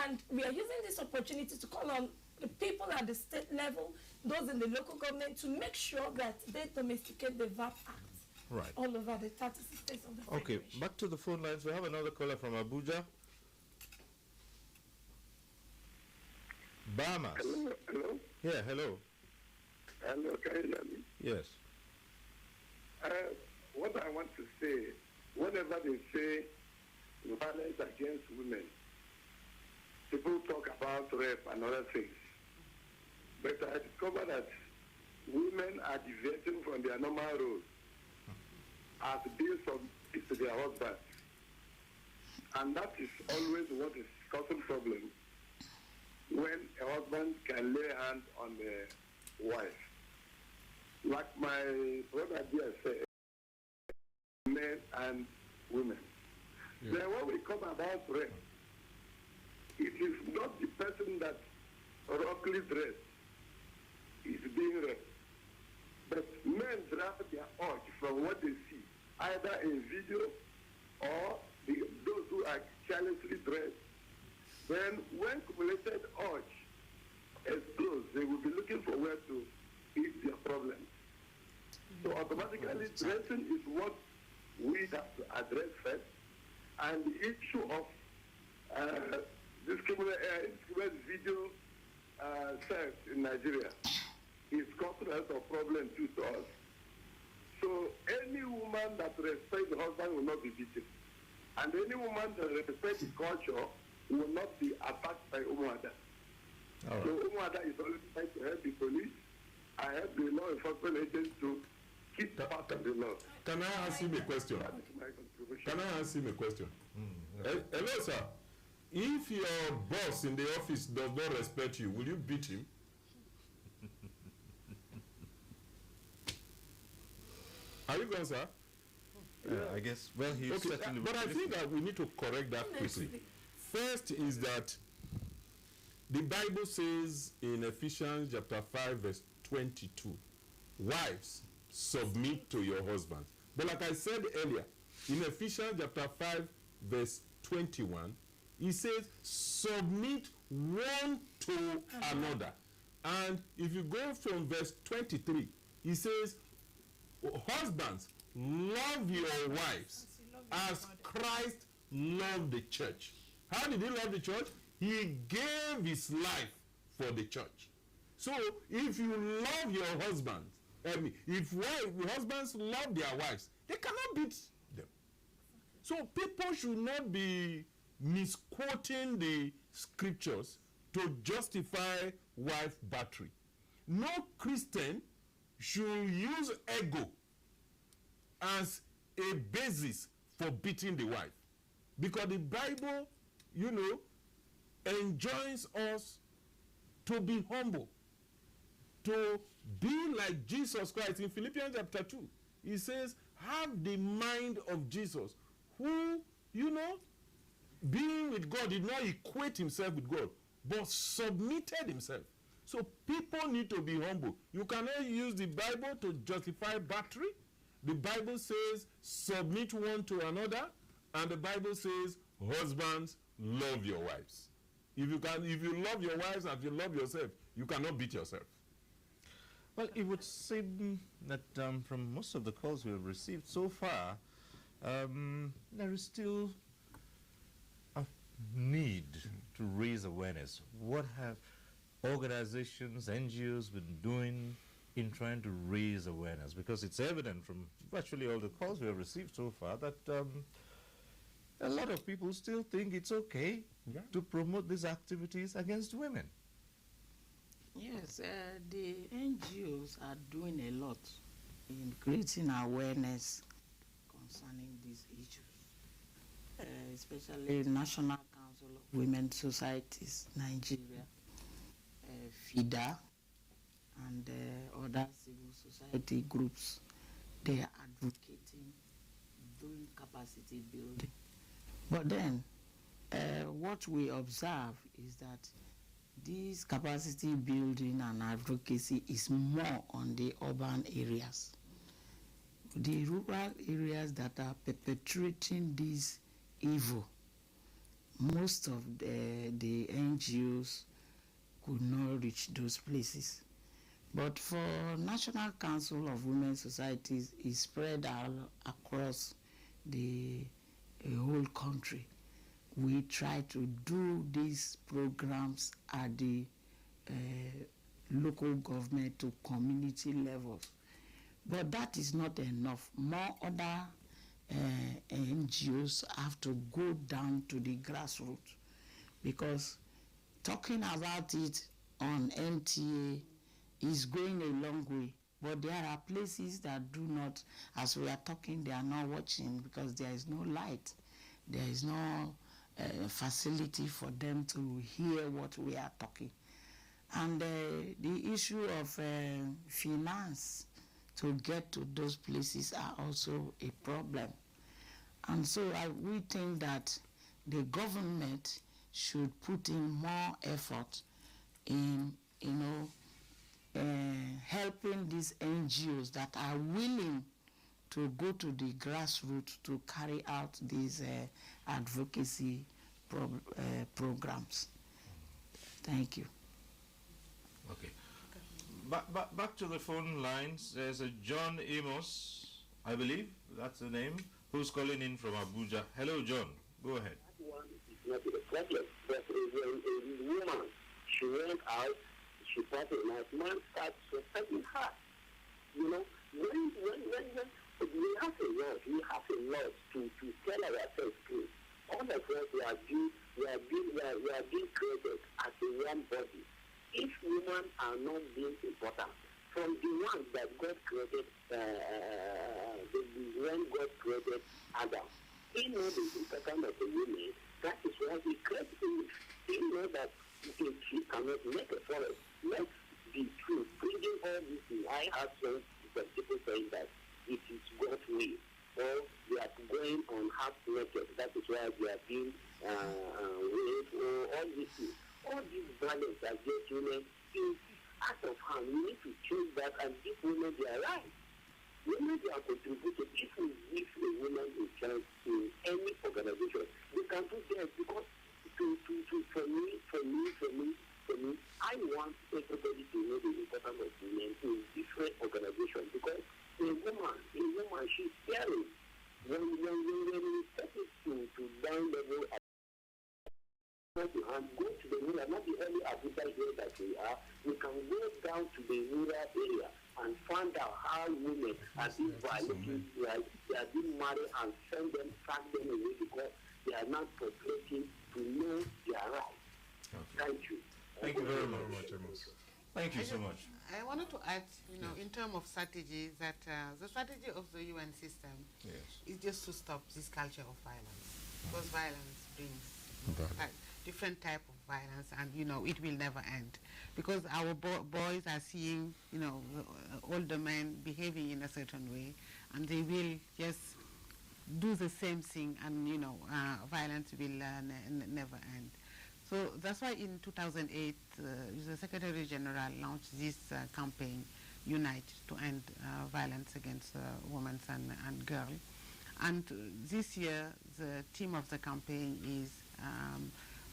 And we are using this opportunity to call on the people at the state level, those in the local government, to make sure that they domesticate the VAP Act all over the 36 states of the Federation. Okay, back to the phone lines. We have another caller from Abuja. Bahamas. Hello, hello. Yeah, hello. Hello, can you hear me? Yes. What I want to say, whenever they say violence against women, people talk about rape and other things. But I discovered that women are deviating from their normal roles as being subject to their husbands. And that is always what is causing problems when a husband can lay hands on the wife. Like my brother there said, men and women. Yeah. Then when we come about rape, it is not the person that roughly dressed is being raped, but men draft their urge from what they see, either in video or those who are carelessly dressed. Then when cumulated urge explodes, they will be looking for where to ease their problems. So automatically dressing is what we have to address first. And the issue of discriminated video sex in Nigeria is causing us a problem too to us. So any woman that respects the husband will not be beaten. And any woman that respects the culture will not be attacked by Umuada. Right. So Umuada is always trying to help the police and help the law enforcement agents to keep part of the law. Can I ask him a question? Can I ask him a question? Hello, sir. If your boss in the office does not respect you, will you beat him? Are you going, sir? I guess, well, he's certainly... But I think that we need to correct that quickly. First is that the Bible says in Ephesians chapter 5 verse 22, wives, submit to your husbands. But like I said earlier, in Ephesians chapter 5 verse 21, he says, submit one to another. And if you go from verse 23, he says, husbands, love your wives as Christ loved the church. How did he love the church? He gave his life for the church. So if you love your husbands, if husbands love their wives, they cannot beat them. So people should not be misquoting the scriptures to justify wife battery. No Christian should use ego as a basis for beating the wife, because the Bible, you know, enjoins us to be humble, to be like Jesus Christ. In Philippians chapter 2, he says, have the mind of Jesus, who, you know, being with God, did not equate himself with God, but submitted himself. So people need to be humble. You cannot use the Bible to justify battery. The Bible says, submit one to another, and the Bible says, husbands, love your wives. If you love your wives and if you love yourself, you cannot beat yourself. Well, it would seem that from most of the calls we have received so far, there is still a need to raise awareness. What have organizations, NGOs been doing in trying to raise awareness? Because it's evident from virtually all the calls we have received so far that a lot of people still think it's okay to promote these activities against women. Yes, the NGOs are doing a lot in creating awareness concerning these issues, especially National Council of Women Societies, Nigeria, FIDA, and other civil society groups. They are advocating doing capacity building. But then, what we observe is that this capacity building and advocacy is more on the urban areas. The rural areas that are perpetrating this evil, most of the NGOs could not reach those places. But for National Council of Women Societies, it's spread out across the whole country. We try to do these programs at the local government to community levels. But that is not enough. More other NGOs have to go down to the grassroots, because talking about it on NTA is going a long way. But there are places that do not, as we are talking, they are not watching because there is no light. There is no facility for them to hear what we are talking. And the issue of finance to get to those places are also a problem. And so we think that the government should put in more effort in, helping these NGOs that are willing to go to the grassroots to carry out these advocacy programs. Thank you. Okay. Back to the phone lines. There's a John Amos, I believe that's the name, who's calling in from Abuja. Hello, John. Go ahead. That one is not the problem. But a woman, she went out, she thought a nice man starts suspecting her. You know, when we have a lot to tell ourselves truth. All of us we are being created as a one body. If women are not being important, from the ones that God created, when God created Adam, he knows the importance of the women. That is why he created Eve. He knows that he cannot make a forest. Let's be true. Bringing all this in, I have some people saying that it is God's way, or they are going on half naked. That is why they are being raped, or all these things. All these violence against women is out of hand. We need to change that and give women their rights. Women they are contributing. If we give a woman a chance in any organization, we can do that, because for me, I want everybody to know the importance of women in different organizations, because a woman, she's caring. When we set it to down level and go to the rural, not the only Abuja here that we are, we can go down to the rural area and find out how women are being violated, they are being married, and send them, sack them away because they are not progressing to know their rights. Okay. Thank you. Thank you very much, Amos. Thank you so much. I wanted to add, in terms of strategy, that the strategy of the UN system is just to stop this culture of violence, because violence brings different type of violence, and it will never end, because our boys are seeing older men behaving in a certain way, and they will just do the same thing, and violence will never end. So that's why in 2008 the Secretary General launched this campaign, Unite, to end violence against women and girls. And this year the theme of the campaign is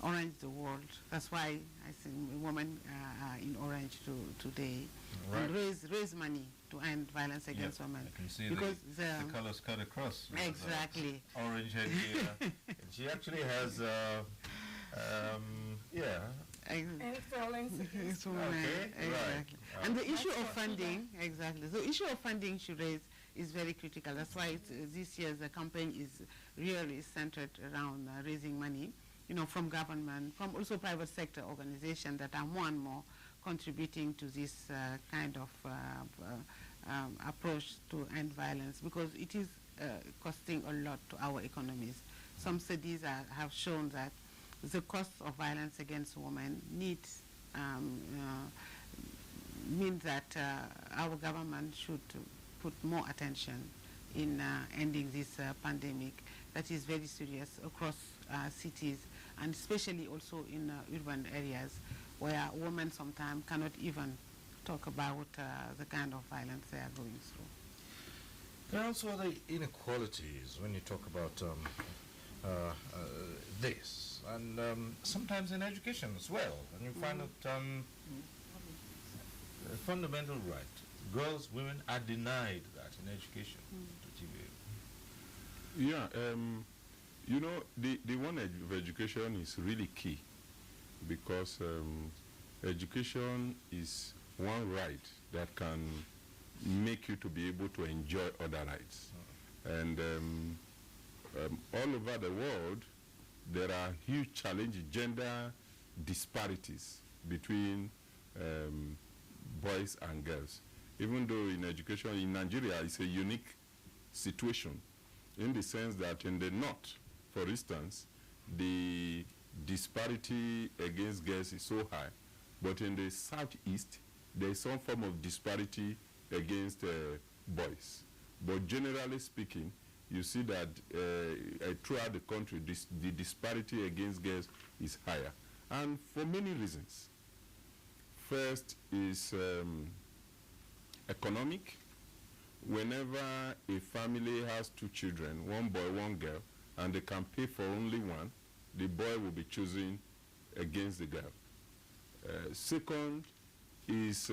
Orange the World. That's why I think women are in orange today, and raise money to end violence against women. I can see because the colors cut across. Exactly. Orange headgear. She actually has violence against women. Okay, exactly. And the issue of funding, the issue of funding she raised is very critical. That's why this year's campaign is really centered around raising money, from government, from also private sector organizations that are more and more contributing to this kind of approach to end violence, because it is costing a lot to our economies. Some studies have shown that the cost of violence against women means that our government should put more attention in ending this pandemic that is very serious across cities, and especially also in urban areas where women sometimes cannot even talk about the kind of violence they are going through. There are also other inequalities when you talk about this, and sometimes in education as well. And you find that a fundamental right, girls, women are denied that in education. Yeah, you know, the one of education is really key, because education is one right that can make you to be able to enjoy other rights. And all over the world, there are huge challenges, gender disparities between boys and girls. Even though in education in Nigeria, it's a unique situation, in the sense that in the north, for instance, the disparity against girls is so high, but in the southeast, there is some form of disparity against boys. But generally speaking, you see that throughout the country, the disparity against girls is higher, and for many reasons. First is economic. Whenever a family has two children, one boy, one girl, and they can pay for only one, the boy will be choosing against the girl. Second is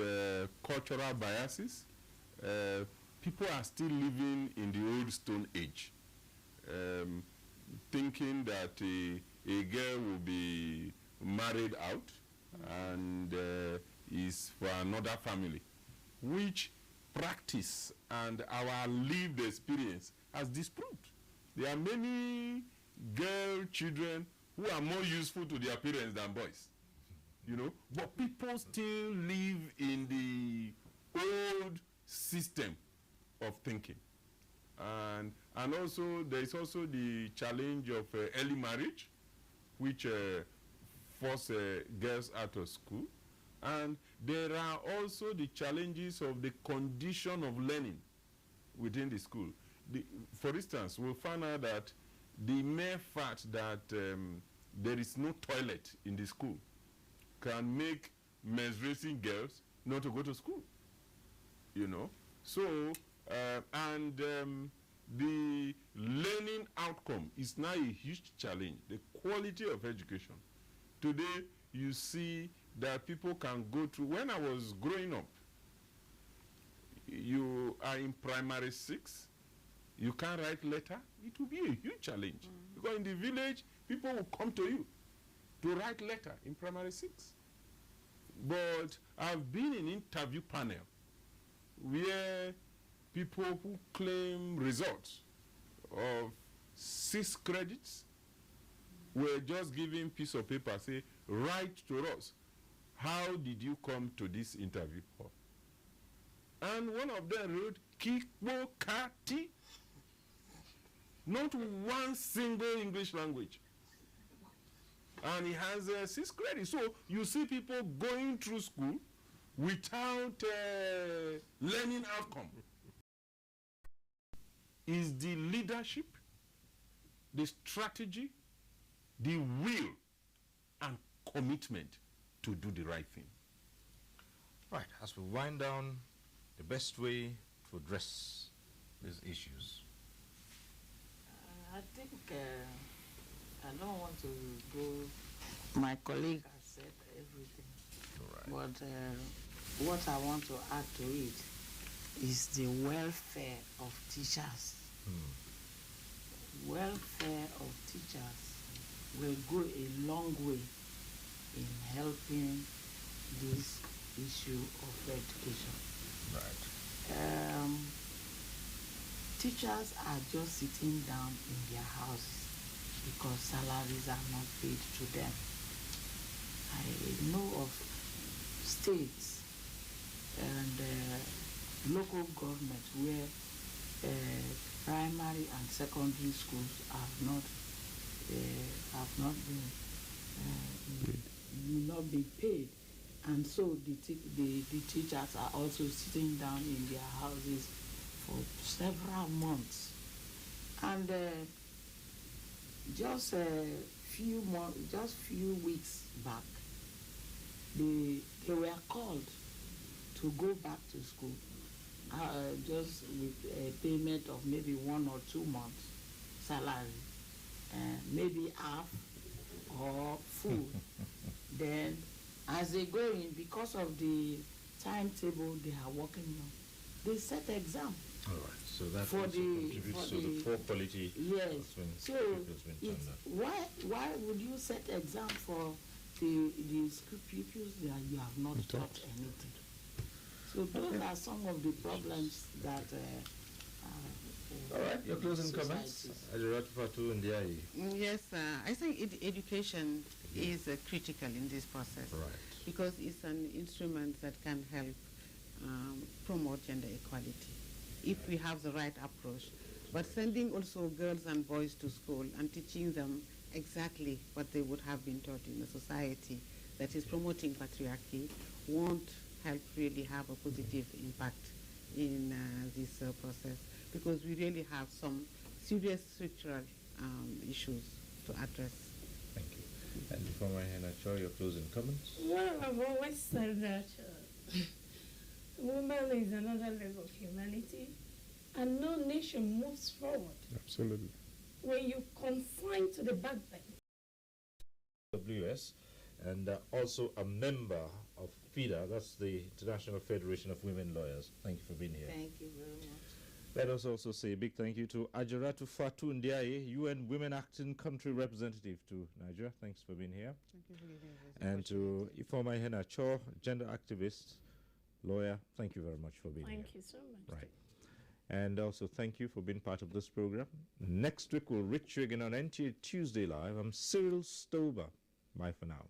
cultural biases. People are still living in the old Stone Age, thinking that a girl will be married out and is for another family, which practice and our lived experience has disproved. There are many girl children who are more useful to their parents than boys, you know, but people still live in the old system of thinking. And also there is also the challenge of early marriage, which force girls out of school. And there are also the challenges of the condition of learning within the school. For instance, we'll find out that the mere fact that there is no toilet in the school can make menstruating girls not to go to school, you know. So, the learning outcome is now a huge challenge, the quality of education. Today, you see that people can go through. When I was growing up, you are in primary 6, you can't write letter, it will be a huge challenge. Because in the village, people will come to you to write letter in primary 6. But I've been in interview panel where people who claim results of 6 credits were just given piece of paper, say, write to us, how did you come to this interview hall? And one of them wrote, Kikbo Kati. Not one single English language. And he has 6 credits. So you see people going through school without learning outcome. Is the leadership, the strategy, the will, and commitment to do the right thing. Right, as we wind down, the best way to address these issues. I think I don't want to go. My colleague has said everything. Right. But what I want to add to it is the welfare of teachers. Welfare of teachers will go a long way in helping this issue of education. Right. Teachers are just sitting down in their houses because salaries are not paid to them. I know of states and local governments where primary and secondary schools not been paid, and so the teachers are also sitting down in their houses for several months, and just few weeks back, they were called to go back to school, just with a payment of maybe 1 or 2 months salary, maybe half or full. Then as they go in, because of the timetable they are working on, they set exam. All right, so that for also contributes to the poor quality. Yes. So why would you set exam for the school pupils that you have not taught anything? So those are some of the problems that. All right, your closing comments. Yes, I think education is critical in this process, right? Because it's an instrument that can help promote gender equality if we have the right approach. But sending also girls and boys to school and teaching them exactly what they would have been taught in a society that is promoting patriarchy won't help really have a positive impact in this process, because we really have some serious structural issues to address. Thank you. And before my hand, I show your closing comments. Well, I've always said that women is another level of humanity, and no nation moves forward Absolutely. when you confine to the backbench. WS, and also a member of FIDA, that's the International Federation of Women Lawyers. Thank you for being here. Thank you very much. Let us also say a big thank you to Ajaratu Fatu Ndiaye, UN Women Acting Country Representative to Nigeria. Thanks for being here. Thank you for giving us this And to Ifeoma Ihena Cho, gender activist, lawyer. Thank you very much for being here. Thank you so much. Right. And also thank you for being part of this program. Next week we'll reach you again on NTA Tuesday Live. I'm Cyril Stober. Bye for now.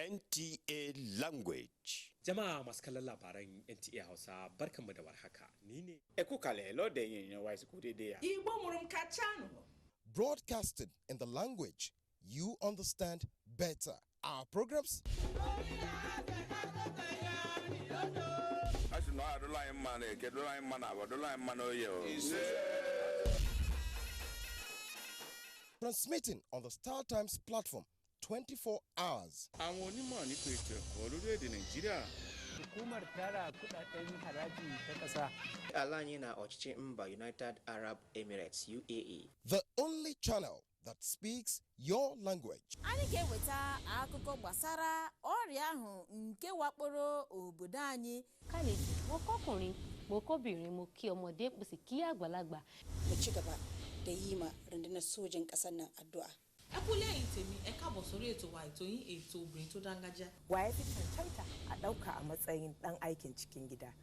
NTA language. Jama'a masu kallon labaran NTA Hausa barkanmu da warhaka. Ni ne. Ekukale lode yin wise kudedeya. Igbo murum kachano. Broadcasted in the language you understand better. Our programs. Transmitting on the Star Times platform 24 hours. Àwọn onímọ̀ nípa ètò ẹ̀kọ́ lórílẹ̀‐èdè Nàìjíríà. Hukumar tara kudaden haraji ta ƙasa. Alanyina ọchịchị mba United Arab Emirates UAE. The only channel that speaks your language. Anyị ga-eweta akụkọ gbasara ọrịa ahụ nke wakporo obodo anyị. Kálejì, mo kọ́kùnrin, mo kóbìnrin, mo kí ọmọdé, mo sì kí àgbàlagbà. Mu ci gaba da yi ma rundunar sojin ƙasar nan addu'a. Ẹ kú lẹ́yìn tèmi, ẹ káàbọ̀ sórí ètò wa ètò yín ètò obìnrin tó dángájá. Waye fi cancanta a ɗauka a matsayin ɗan aikin cikin gida.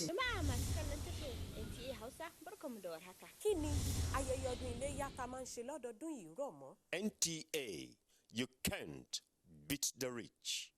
Jama'a masu kallon tashar NTA Hausa, barkamu da warhaka. Kí ni ayẹyẹ ọdún iléyá tá máa ń ṣe lọ́dọọdún yìí rọ̀ mọ́? NTA, you can't beat the rich.